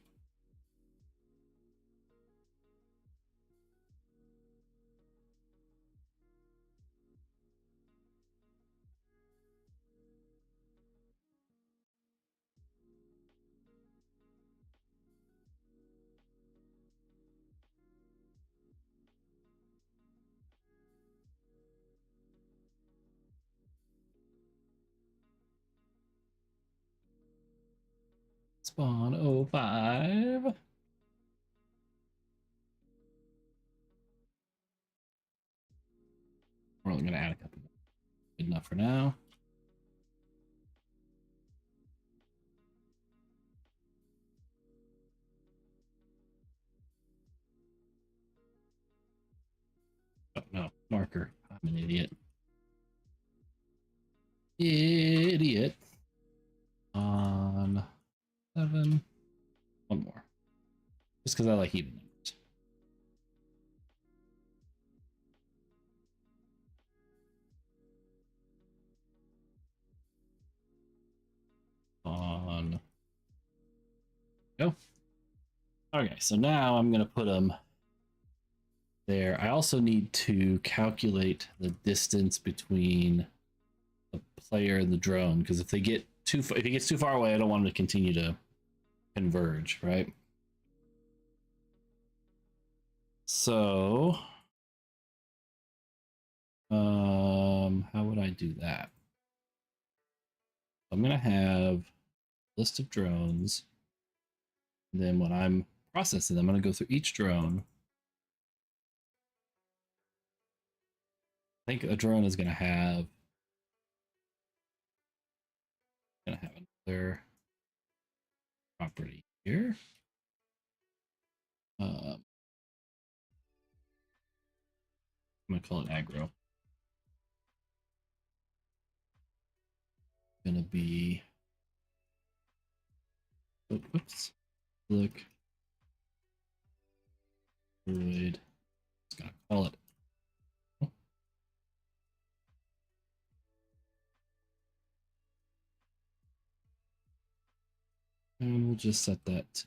Spawn 05. We're only going to add a couple more. Good enough for now. Oh, no. Marker. I'm an idiot. Idiot. On 7. One more. Just because I like even numbers. On. Go. Okay, so now I'm going to put them there. I also need to calculate the distance between the player and the drone, because if they get if it gets too far away, I don't want them to continue to converge, right? So, how would I do that? I'm gonna have a list of drones. And then when I'm processing them, I'm gonna go through each drone. I think a drone is gonna have another property here. I'm gonna call it aggro. Gonna be oops. Look. Void. Just gonna call it. And we'll just set that to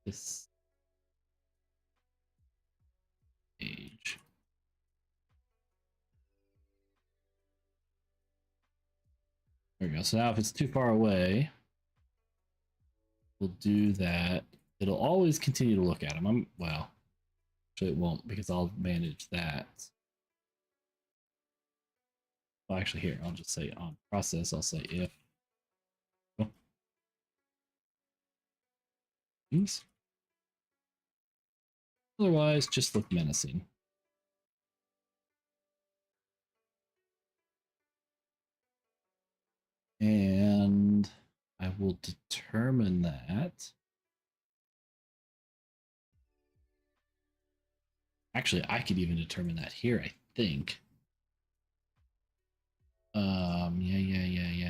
this page. There we go. So now if it's too far away, we'll do that. It'll always continue to look at them. Well, actually it won't, because I'll manage that. Well, actually here, I'll just say on process, I'll say if. Oh. Otherwise, just look menacing. And I will determine that. Actually, I could even determine that here, I think.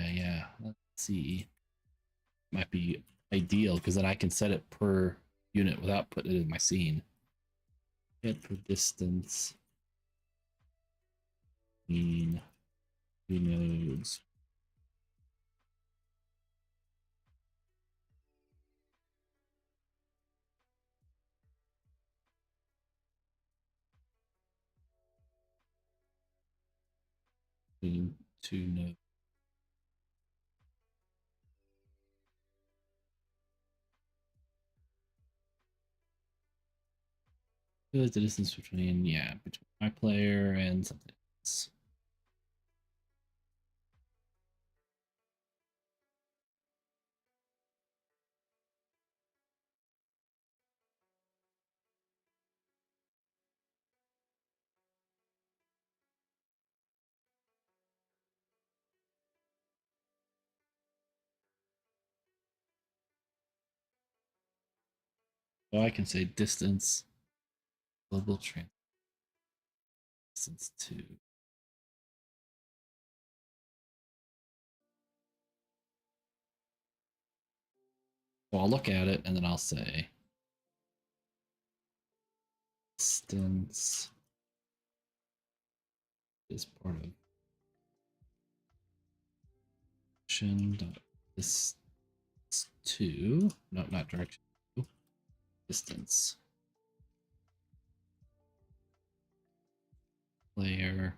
Yeah. Let's see. Might be ideal, because then I can set it per unit without putting it in my scene. Get the distance between two nodes. Between two nodes. What is the distance between my player and something else? So I can say distance global trans distance to. So I'll look at it and then I'll say distance is part of direction.distance to, no, not direction, distance player.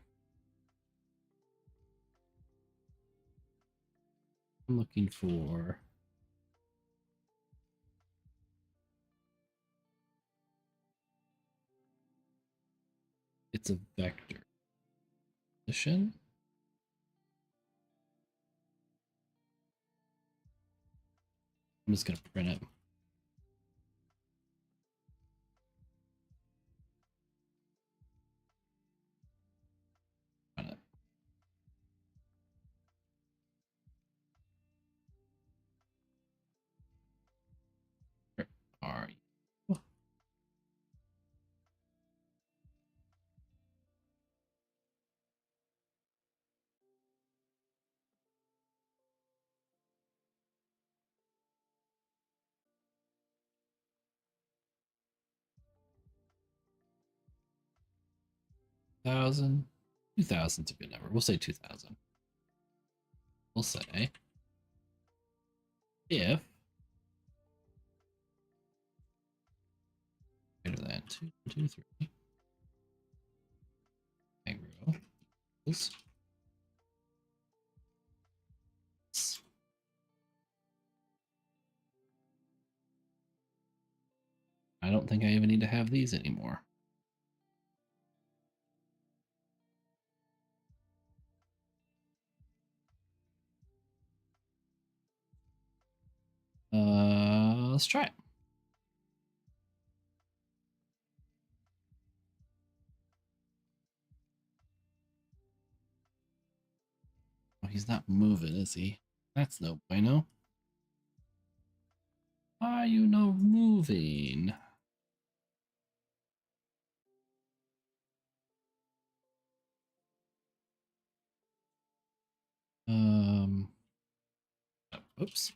I'm looking for it's a vector. position. I'm just gonna print it. Print it. Where are you? 2,000. 2,000's a good number. We'll say 2,000. We'll say if greater than 2, 2, 3, aggro is I don't think I even need to have these anymore. Let's try it. Oh, he's not moving, is he? That's no bueno. Why are you no moving? Oops.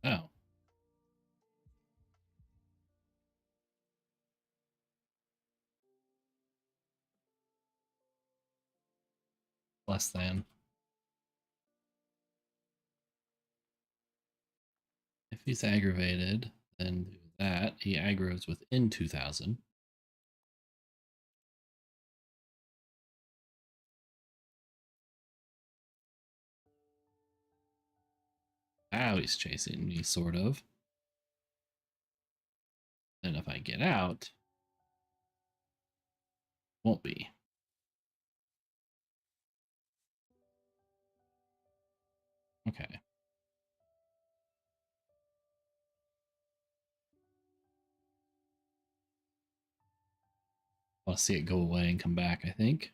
Oh. Less than. If he's aggravated, then do that. He aggroes within 2,000. Now he's chasing me, sort of. And if I get out, won't be. Okay. I'll see it go away and come back, I think.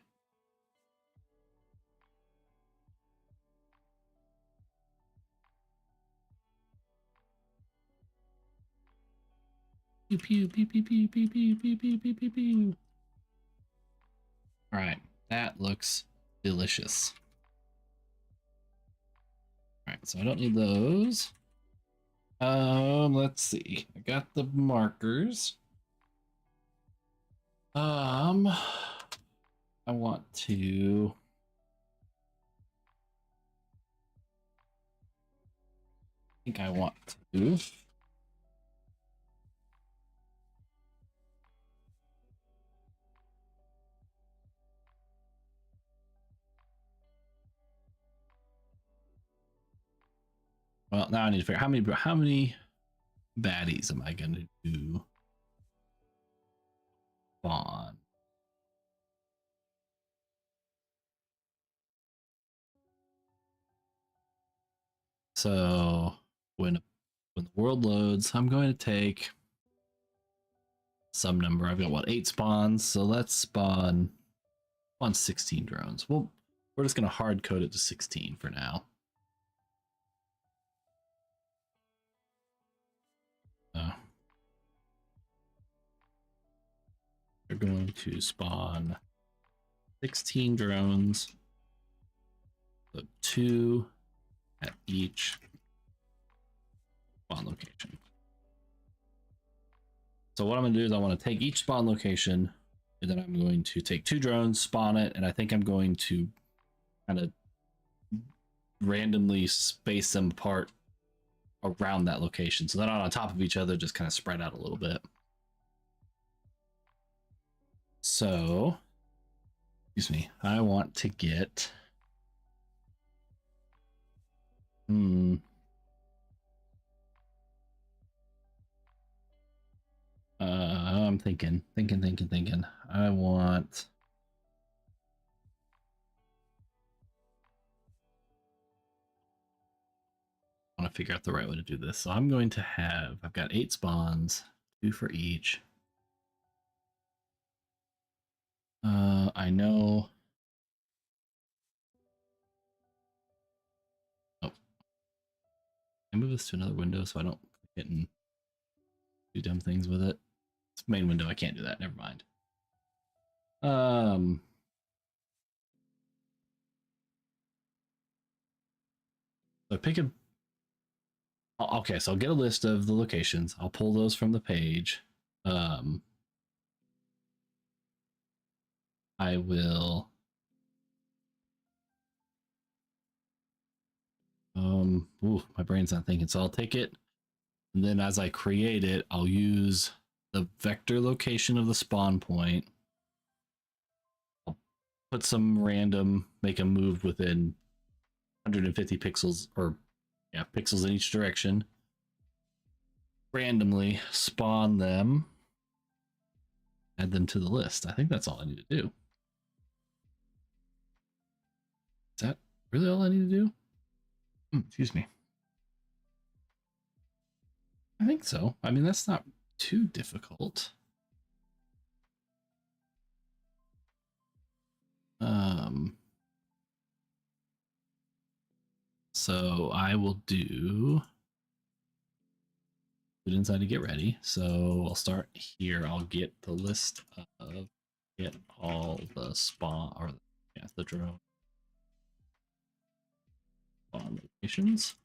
Pew pew pew pew pew pew pew pew pew pew pew pew. All right, that looks delicious. All right, so I don't need those. Let's see. I got the markers. I want to. I think I want to. Well, now I need to figure out how many baddies am I gonna do spawn? So when the world loads, I'm going to take some number. I've got what, 8 spawns, so let's spawn on 16 drones. Well, we're just gonna hard code it to 16 for now. We're going to spawn 16 drones, so 2 at each spawn location. So what I'm going to do is I want to take each spawn location, and then I'm going to take 2 drones, spawn it, and I think I'm going to kind of randomly space them apart around that location. So they're not on top of each other, just kind of spread out a little bit. So, excuse me, I want to get. I'm thinking. I want. I want to figure out the right way to do this. So I'm going to have. I've got 8 spawns, 2 for each. I know. Oh, I move this to another window so I don't get and do dumb things with it. It's main window. I can't do that. Never mind. So pick a. Okay, so I'll get a list of the locations. I'll pull those from the page. I will. Ooh, my brain's not thinking. So I'll take it, and then as I create it, I'll use the vector location of the spawn point. I'll put some random, make a move within 150 pixels, or yeah, pixels in each direction. Randomly spawn them, add them to the list. I think that's all I need to do. Is that really all I need to do? Excuse me. I think so. I mean, that's not too difficult. So I will do put inside to get ready. So I'll start here. I'll get the list of get all the spawn or yeah, the drone spawn locations.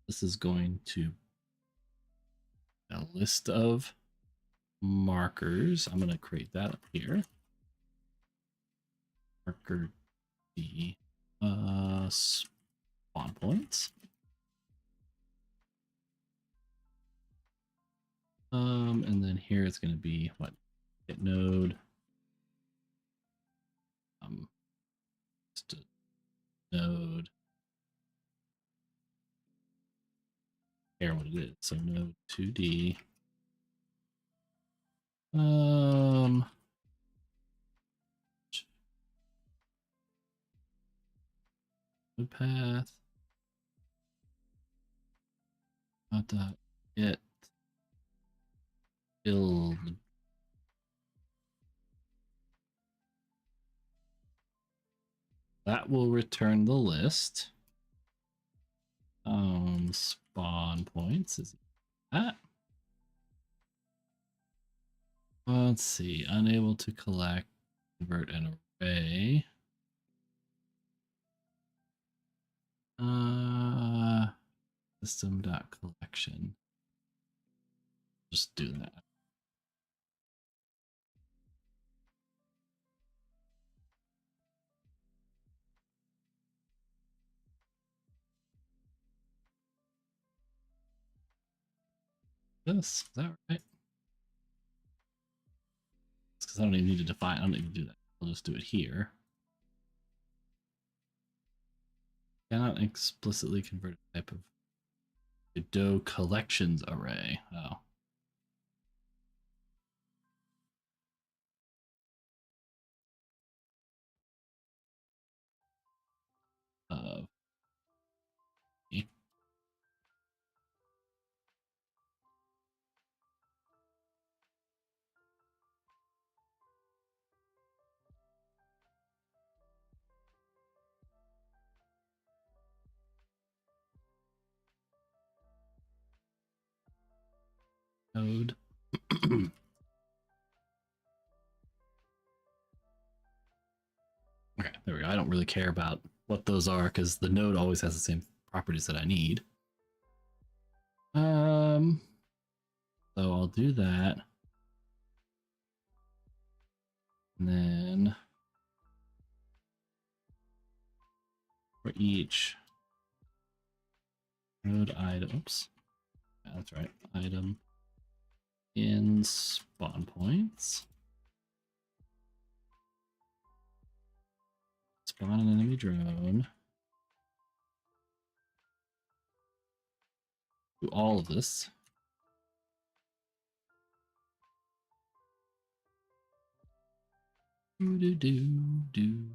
This is going to a list of markers. I'm going to create that up here. Marker D spawn points. And then here it's going to be what get node. Just a node. Care what it is. So node 2D. Node path. Dot get build. That will return the list. Spawn points is that. Let's see. Unable to collect, convert an array. System.collection. Just do that. This is that right? Because I don't even need to define. I don't need to do that. I'll just do it here. Cannot explicitly convert a type of Godot collections array. Oh. Uh, Node. Okay, there we go. I don't really care about what those are because the node always has the same properties that I need. So I'll do that. And then for each node item, oops. Yeah, that's right. Item in spawn points. Spawn an enemy drone. Do all of this. Do.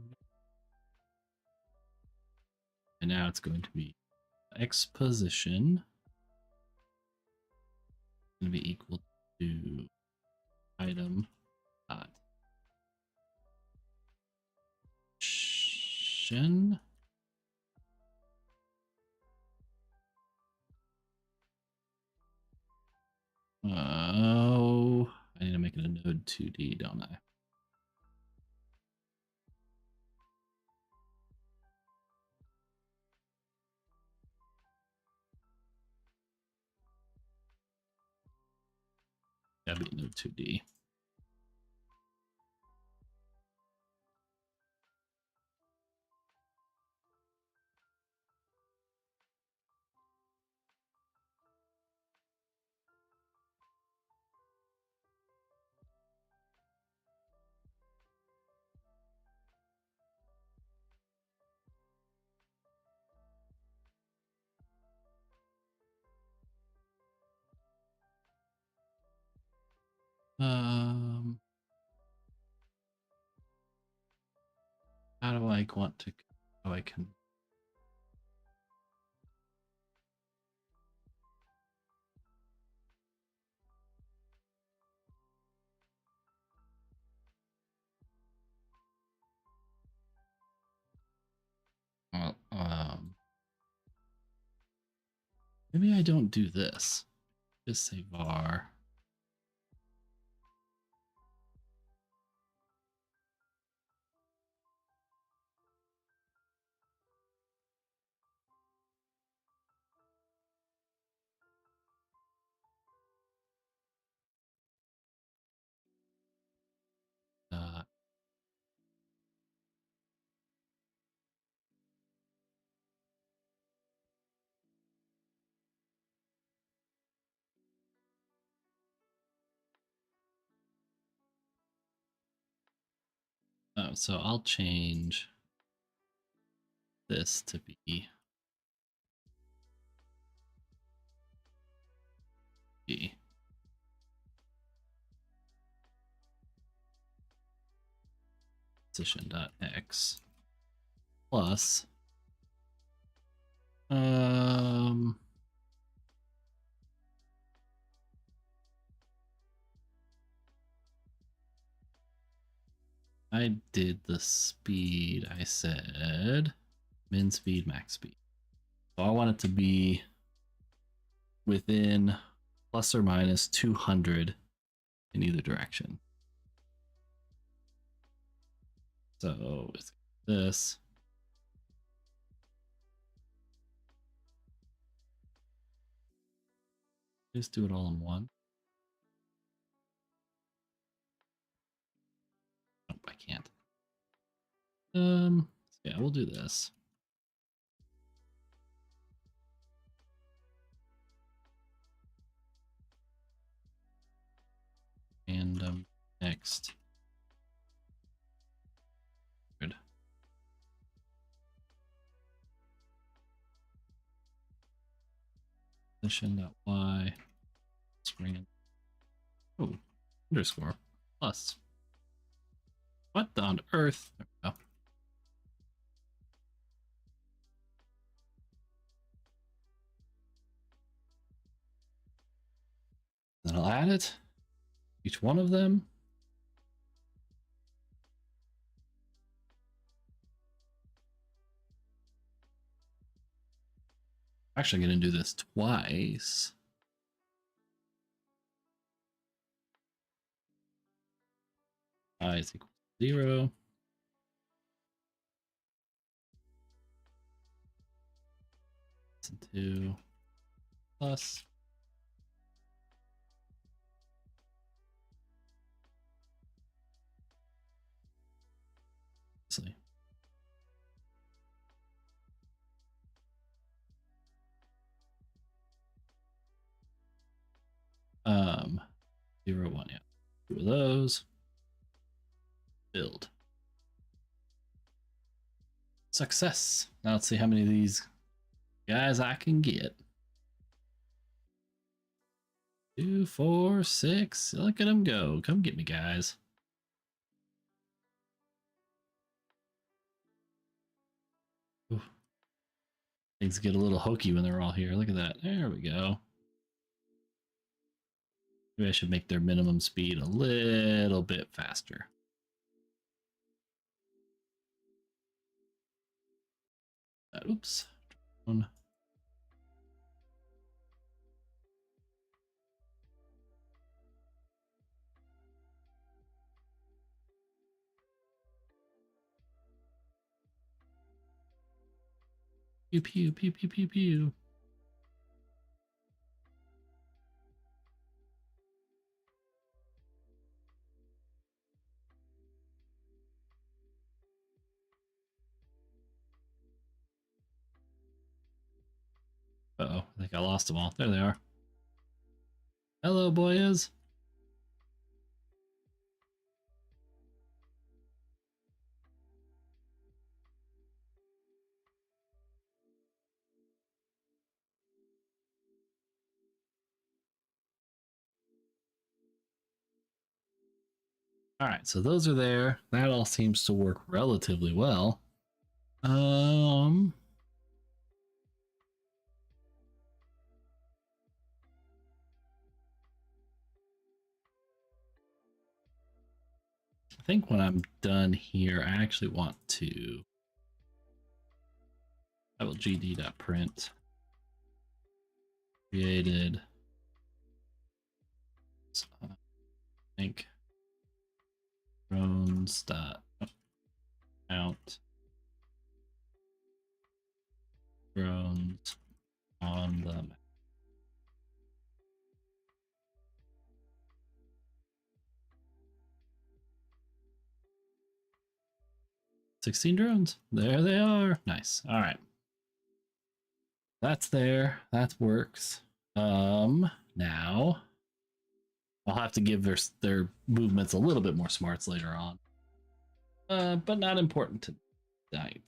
And now it's going to be exposition. Going to be equal to item dot shin. Oh, I need to make it a node 2D, don't I? Gotta be node 2D. How do I want to? How I can? Well, maybe I don't do this. Just say var. Oh, so I'll change this to be B. Position.x plus I did the speed. I said min speed, max speed. So I want it to be within plus or minus 200 in either direction. So it's this. Just do it all in one. Nope, I can't. Yeah, we'll do this. And next. Good. Position.y. Spring. Oh, underscore plus. What on earth? There we go. Then I'll add it. Each one of them. Actually, I'm going to do this twice. I is equal to 0. And 2 plus. Obviously. 0, 1, yeah. 2 of those. Build. Success. Now let's see how many of these guys I can get. 2, 4, 6. Look at them go. Come get me, guys. Ooh. Things get a little hokey when they're all here. Look at that. There we go. Maybe I should make their minimum speed a little bit faster. Oops. Pew pew pew pew pew pew. Uh-oh, I think I lost them all. There they are. Hello, boys. All right, so those are there. That all seems to work relatively well. I think when I'm done here, I actually want to gd.print created. I think drones dot count drones on the map. 16 drones. There they are. Nice. All right. That's there. That works. Now I'll have to give their movements a little bit more smarts later on. But not important tonight.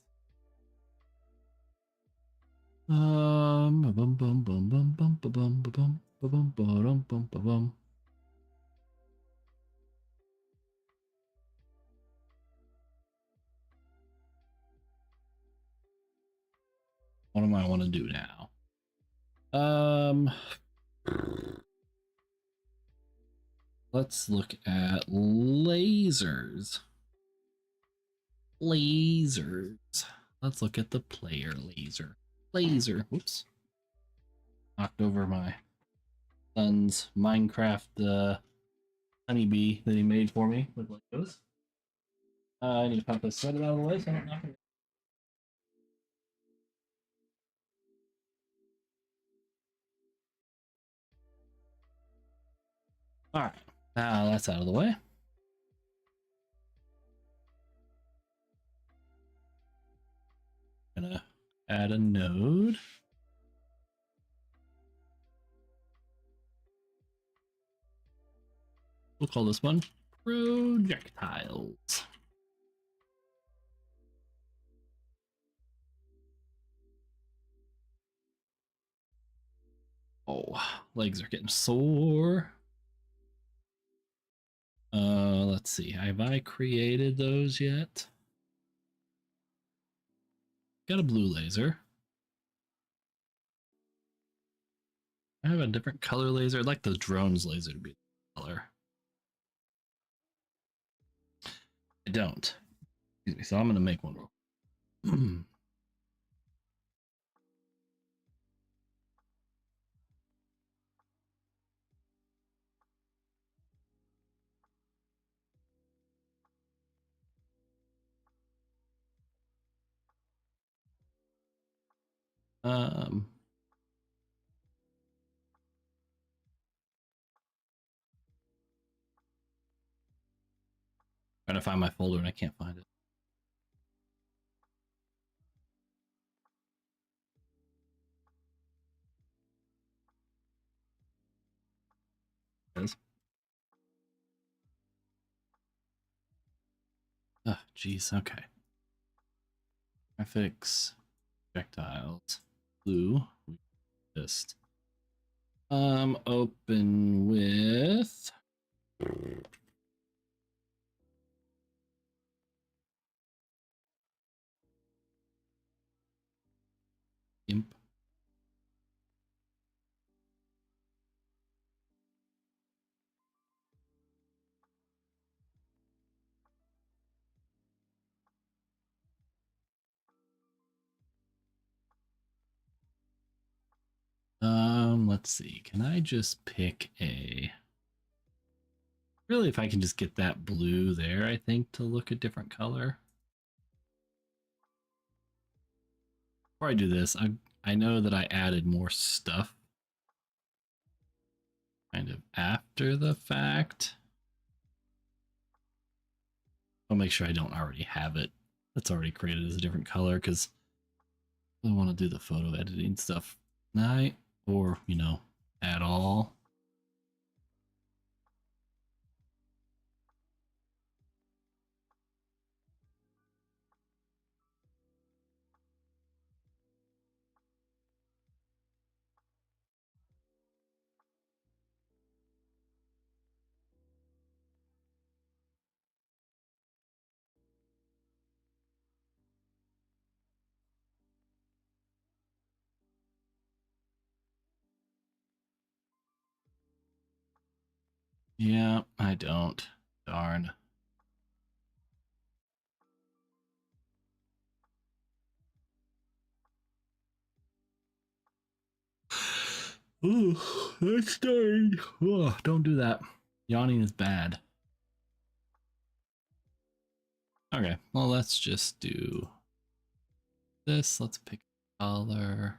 Bum bum bum bum bum bum bum bum bum bum bum bum. What do I want to do now? Let's look at lasers. Lasers. Let's look at the player laser. Laser. Whoops. Knocked over my son's Minecraft honeybee that he made for me with Legos. I need to pop this set out of the way so I don't knock it. All right. Now that's out of the way. Gonna add a node. We'll call this one projectiles. Oh, legs are getting sore. Let's see. Have I created those yet? Got a blue laser. I have a different color laser. I'd like the drone's laser to be the color. I don't. Excuse me. So I'm gonna make one. um, Trying to find my folder and I can't find it. It is. geez. Okay. Graphics, projectiles, blue. We just open with imp. Let's see. Can I just pick a really if I can just get that blue there, I think, to look a different color. Before I do this, I know that I added more stuff kind of after the fact. I'll make sure I don't already have it. That's already created as a different color because I want to do the photo editing stuff tonight or, at all. Yeah, I don't. Darn. Ooh, that's starting. Oh, don't do that. Yawning is bad. Okay, well, let's just do this. Let's pick a color.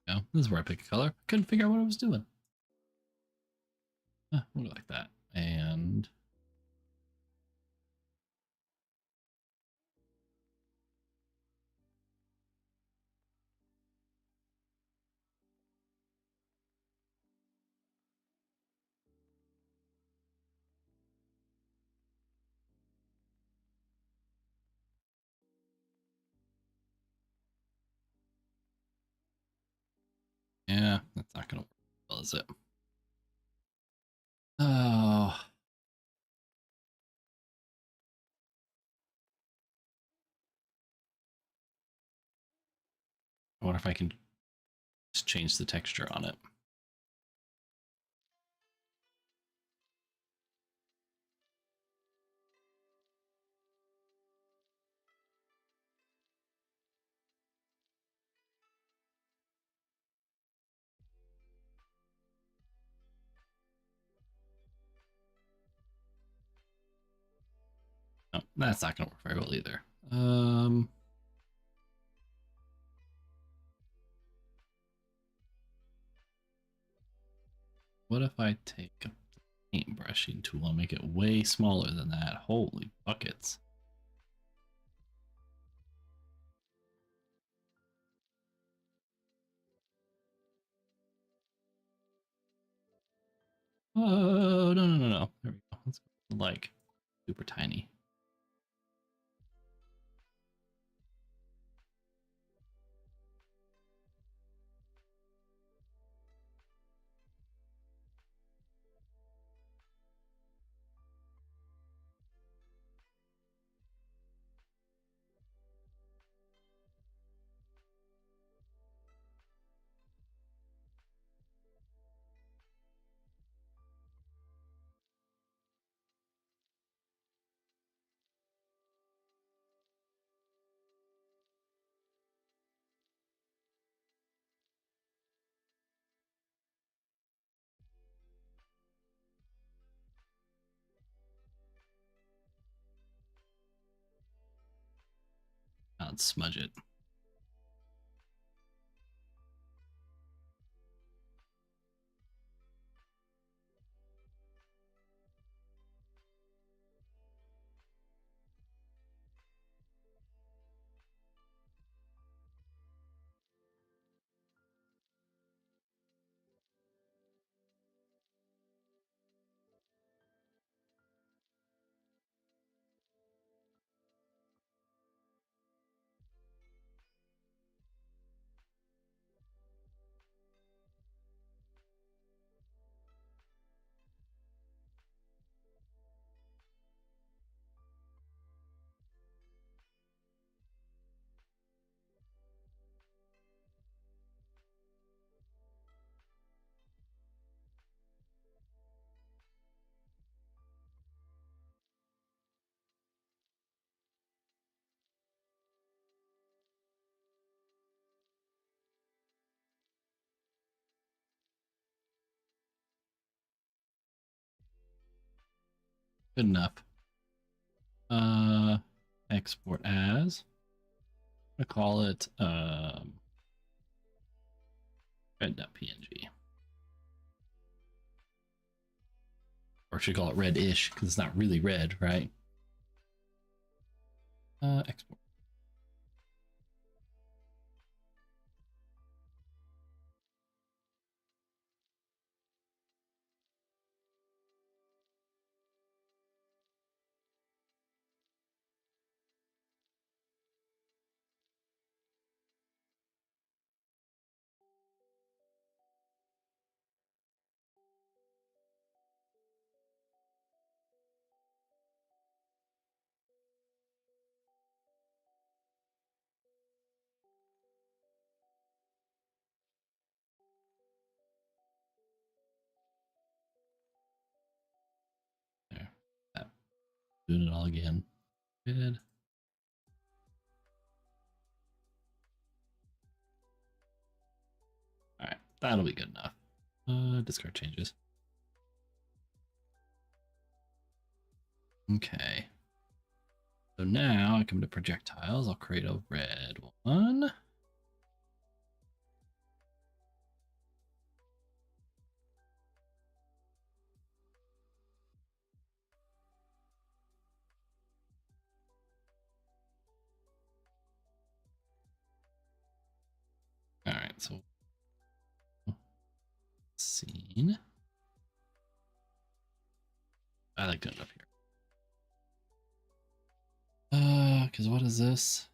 No, this is where I pick a color. Couldn't figure out what I was doing. We'll go like that. And yeah, that's not gonna work well, is it? Oh, I wonder if I can just change the texture on it. No, that's not gonna work very well either. What if I take a paintbrushing tool and make it way smaller than that? Holy buckets. Oh, no, no, no, no. There we go. Let's go like super tiny. I'll smudge it. Good enough. Export as. I call it red.png. Or should call it red-ish because it's not really red, right? Export. There. Doing it all again. Good. All right, that'll be good enough. Discard changes. Okay. So now I come to projectiles. I'll create a red one. All right, so scene. I like doing it up here. Because what is this?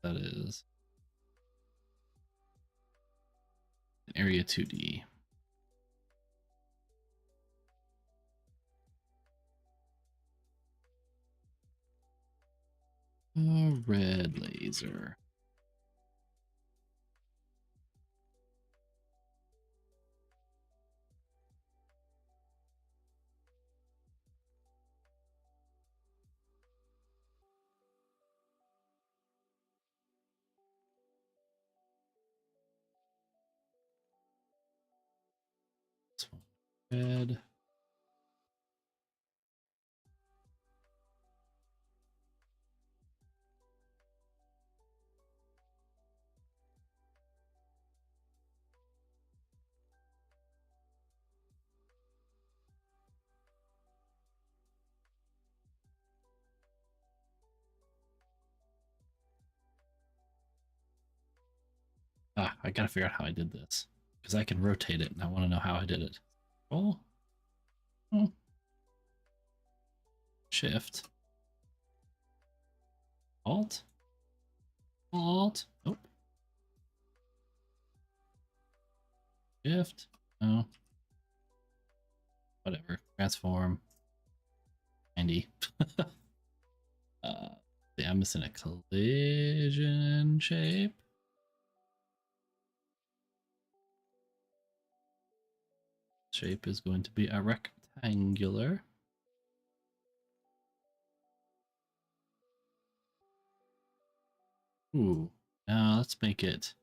That is an area 2D. A red laser. This one red. I gotta figure out how I did this because I can rotate it and I want to know how I did it. Oh, oh. Shift, Alt, Alt. Oh, Shift. No, whatever. Transform. 90. Yeah, I'm missing a collision shape. Shape is going to be a rectangular. Ooh, now let's make it.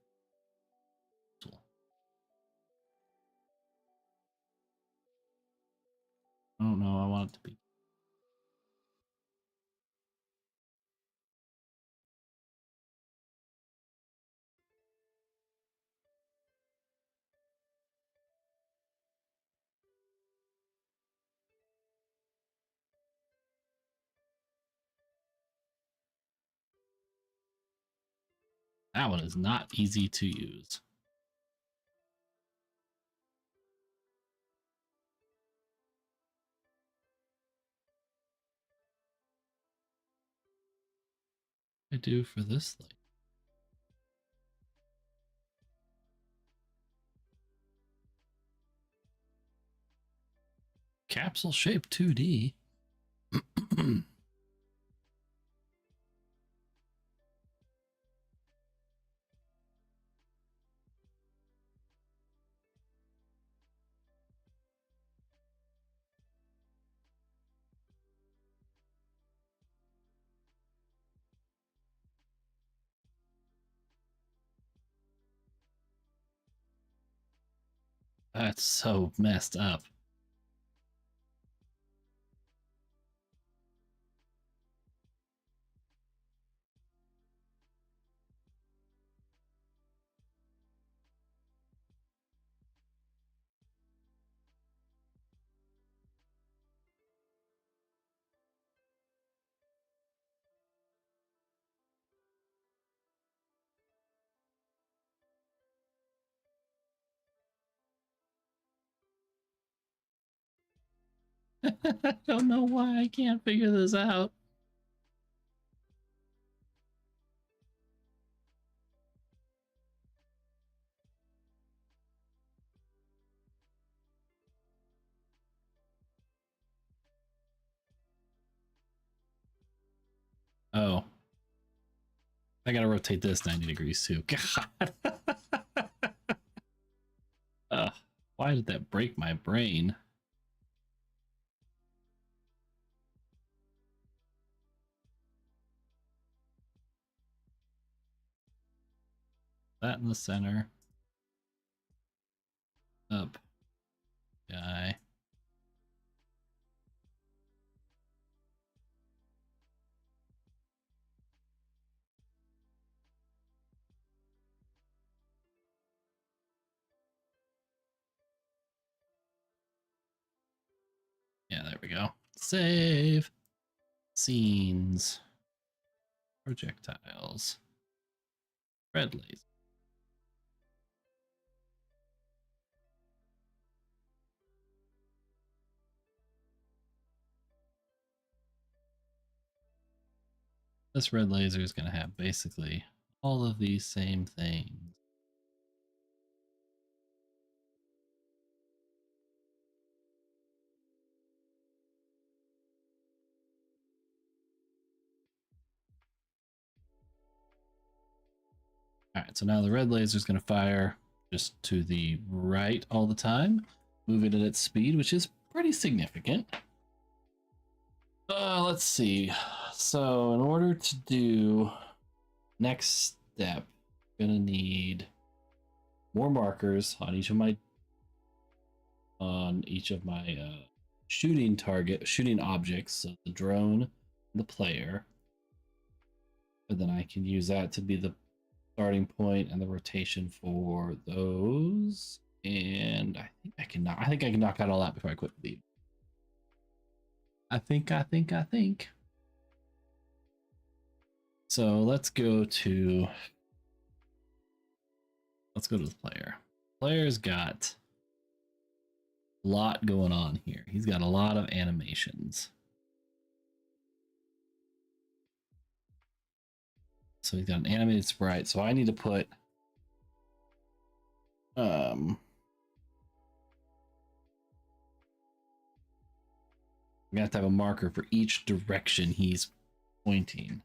I don't know. I want it to be. That one is not easy to use. I do for this light. Capsule shape 2D. That's so messed up. I don't know why I can't figure this out. Oh, I gotta rotate this 90 degrees too. God. Why did that break my brain? That in the center. Up. Guy. Yeah, there we go. Save. Scenes. Projectiles. Red laser. This red laser is going to have basically all of these same things. All right, so now the red laser is going to fire just to the right all the time, moving at its speed, which is pretty significant. Let's see. So in order to do next step, I'm gonna need more markers on each of my shooting objects, so the drone, the player, and then I can use that to be the starting point and the rotation for those. And I think I can knock out all that before I quit the beat. I think. So let's go to the player. Player's got a lot going on here. He's got a lot of animations. So he's got an animated sprite. So I need to put I'm gonna have to have a marker for each direction he's pointing.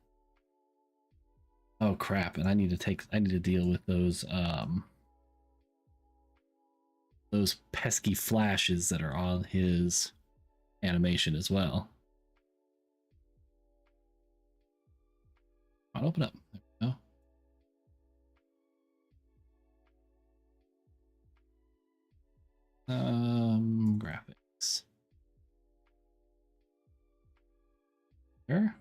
Oh crap! And I need to deal with those pesky flashes that are on his animation as well. I'll open up. There we go. Graphics. Sure.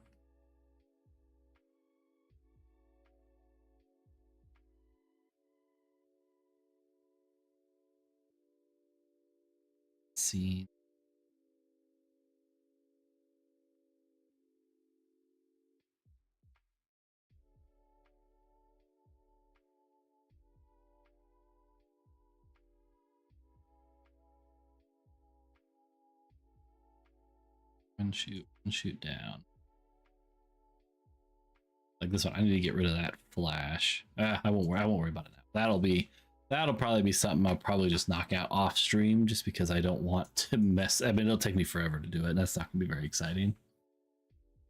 Let's see. And shoot down. Like this one, I need to get rid of that flash. I won't worry about it now. That'll probably be something I'll probably just knock out off stream, just because I don't want to mess. I mean, it'll take me forever to do it, and that's not gonna be very exciting.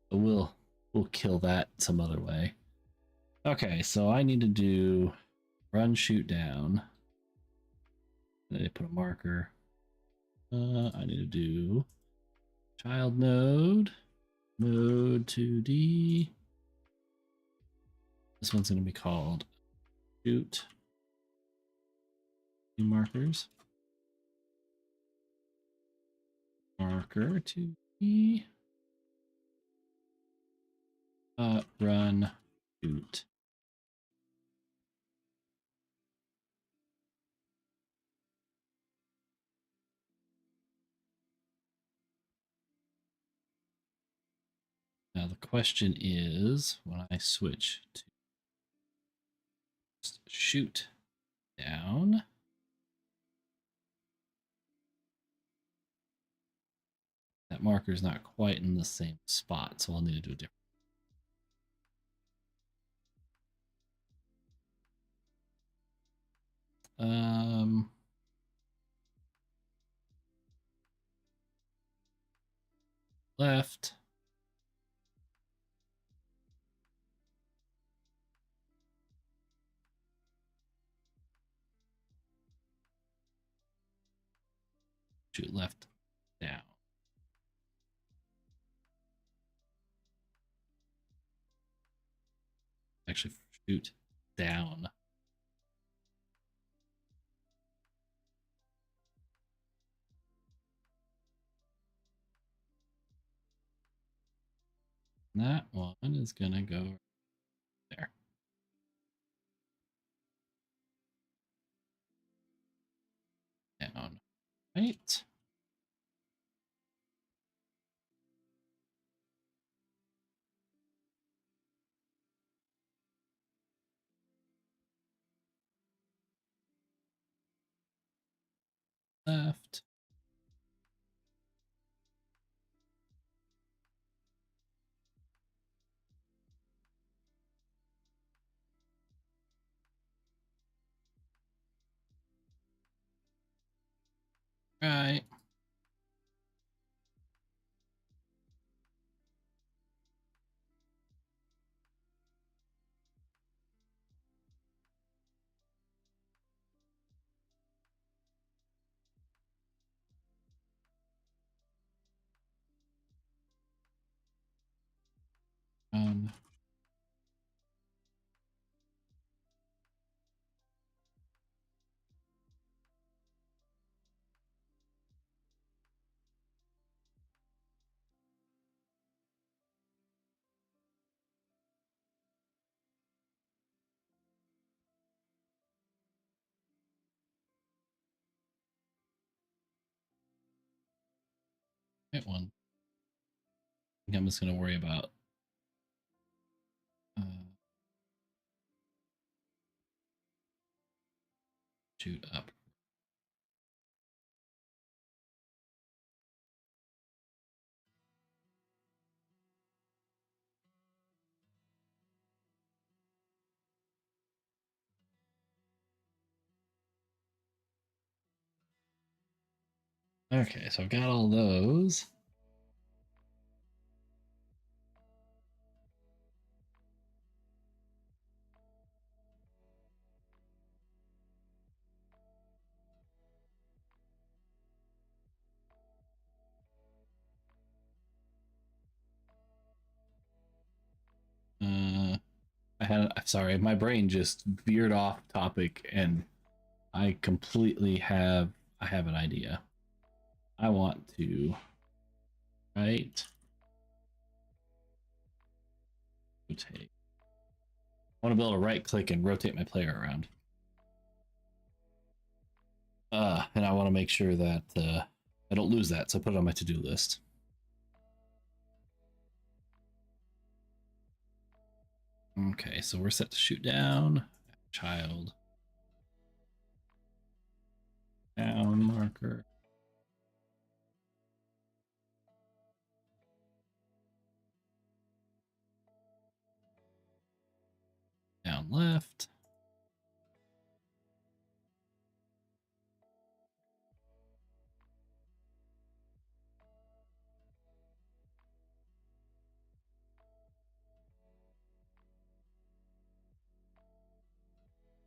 But we'll kill that some other way. Okay, so I need to do run, shoot down. Then I put a marker. I need to do child node, mode 2D. This one's going to be called shoot. Markers. Marker 2D. Run, shoot. Now the question is, when I switch to shoot down, That marker is not quite in the same spot, so I'll need to do a different. Left. Shoot left, down. Actually, shoot down. That one is gonna go there. Down. Right. Left. Right. Um, hit one. I think I'm just gonna worry about shoot up. Okay, so I've got all those. I'm sorry, my brain just veered off topic and I completely I have an idea. I want to right rotate. I want to be able to right click and rotate my player around. And I want to make sure that I don't lose that, so put it on my to-do list. Okay, so we're set to shoot down. Child. Down marker. Down left.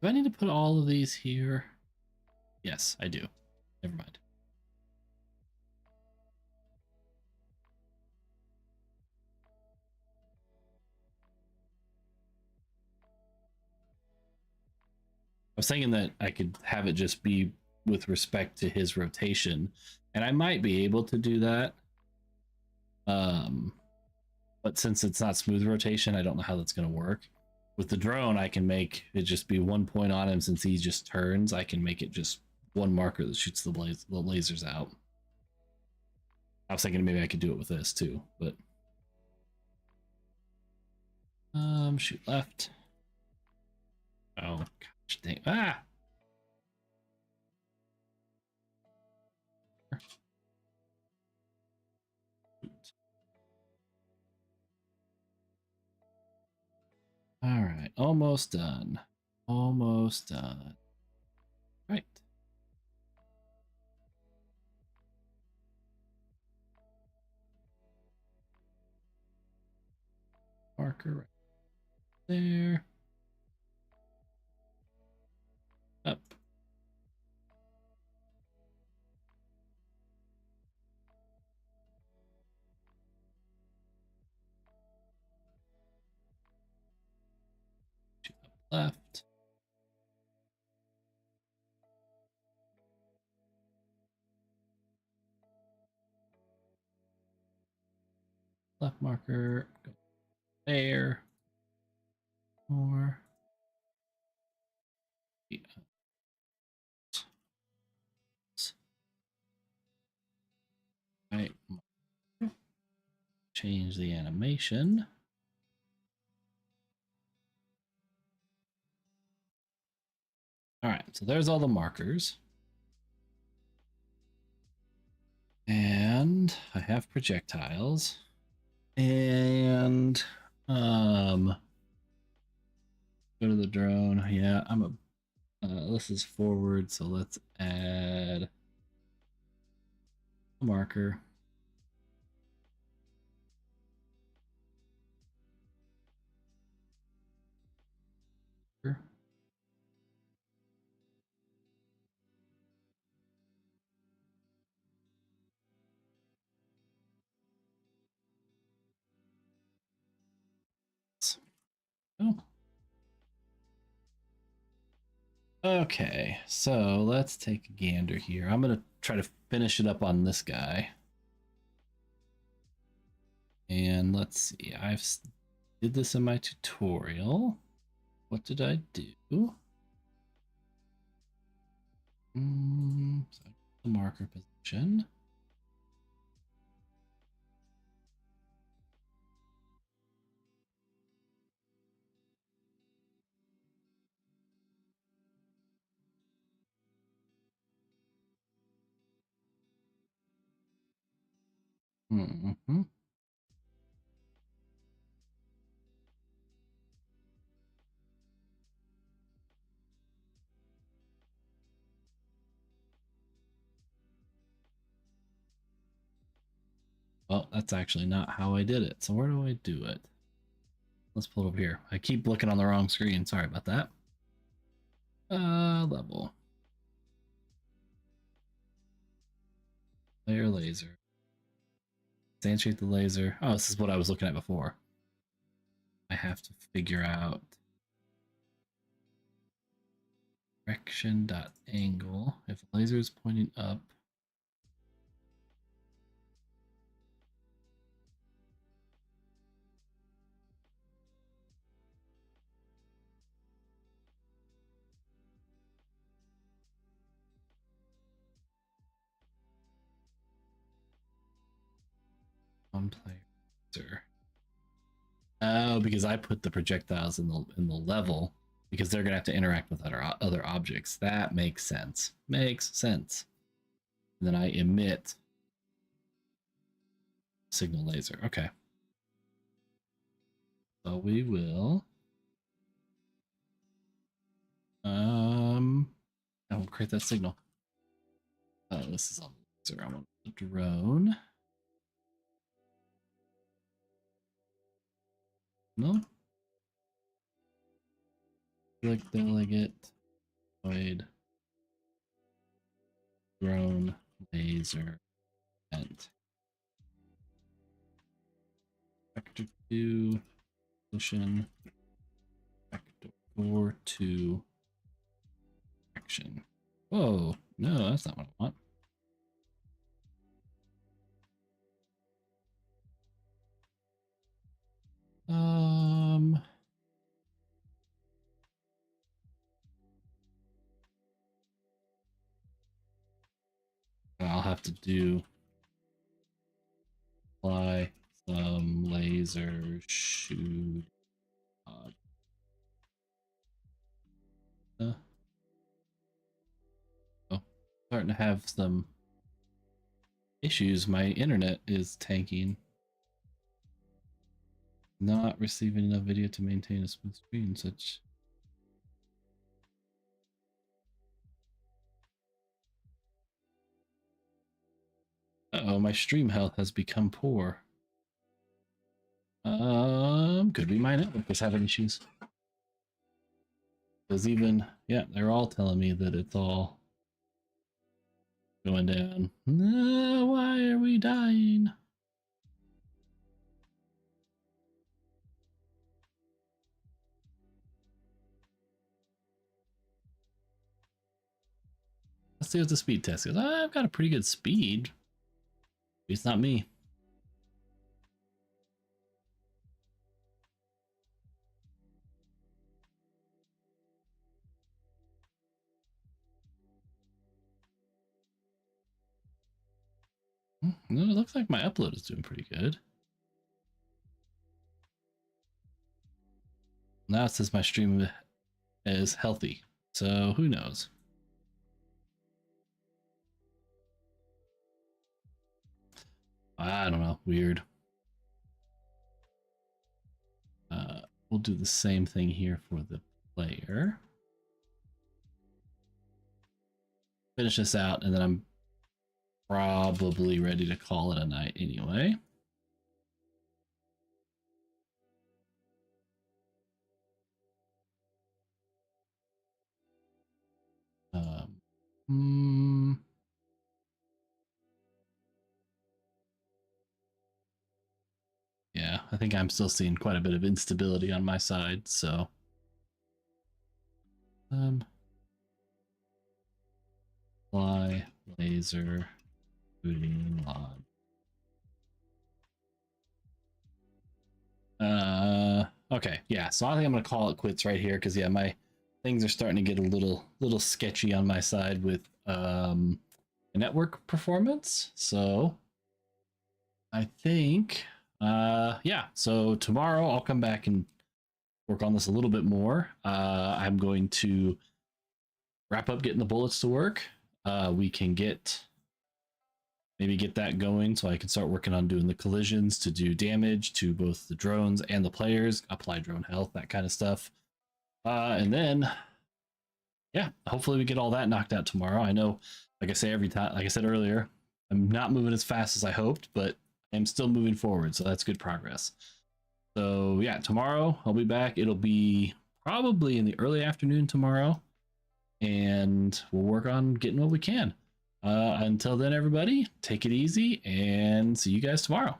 Do I need to put all of these here? Yes, I do. Never mind. I was thinking that I could have it just be with respect to his rotation, and I might be able to do that. But since it's not smooth rotation, I don't know how that's going to work. With the drone, I can make it just be 1 point on him since he just turns. I can make it just one marker that shoots the lasers out. I was thinking maybe I could do it with this too, but shoot left. Oh gosh, dang! Ah. almost done. Almost done. Right. Marker right there. Up. To the left. Left marker. Go there. More. Right. Change the animation. All right, so there's all the markers. And I have projectiles. And go to the drone. Yeah, I'm a this is forward, so let's add a marker. Oh. Okay, so let's take a gander here. I'm gonna try to finish it up on this guy. And let's see, did this in my tutorial. What did I do? So the marker position. Mm-hmm. Well, that's actually not how I did it. So where do I do it? Let's pull it over here. I keep looking on the wrong screen. Sorry about that. Level. Layer laser. Substantiate the laser. Oh, this is what I was looking at before. I have to figure out direction dot angle. If the laser is pointing up, one player. Oh, because I put the projectiles in the level because they're gonna have to interact with other objects. That makes sense. Makes sense. And then I emit signal laser. Okay. So we will I will create that signal. Oh, this is on laser. I want the drone. No. Select delegate. Void. Drone laser event. Vector 2 position. Vector 4 to action. Whoa, no, that's not what I want. I'll have to do apply some laser shoot. Oh, starting to have some issues. My internet is tanking. Not receiving enough video to maintain a smooth screen. Such. Uh-oh, my stream health has become poor. Could be my network is having issues. Because even, yeah, they're all telling me that it's all going down. No, why are we dying? Let's see what the speed test is. I've got a pretty good speed. It's not me. No, it looks like my upload is doing pretty good. Now it says my stream is healthy, so who knows? I don't know. Weird. We'll do the same thing here for the player. Finish this out, and then I'm probably ready to call it a night anyway. Yeah, I think I'm still seeing quite a bit of instability on my side, so fly laser booting on. Okay, yeah, so I think I'm gonna call it quits right here because yeah, my things are starting to get a little sketchy on my side with network performance. So I think yeah, so tomorrow I'll come back and work on this a little bit more. I'm going to wrap up getting the bullets to work. We can maybe get that going so I can start working on doing the collisions to do damage to both the drones and the players, apply drone health, that kind of stuff. And then, yeah, hopefully we get all that knocked out tomorrow. I know, like I say every time, like I said earlier, I'm not moving as fast as I hoped, but I'm still moving forward, so that's good progress. So yeah, tomorrow I'll be back. It'll be probably in the early afternoon tomorrow, and we'll work on getting what we can. Until then, everybody, take it easy and see you guys tomorrow.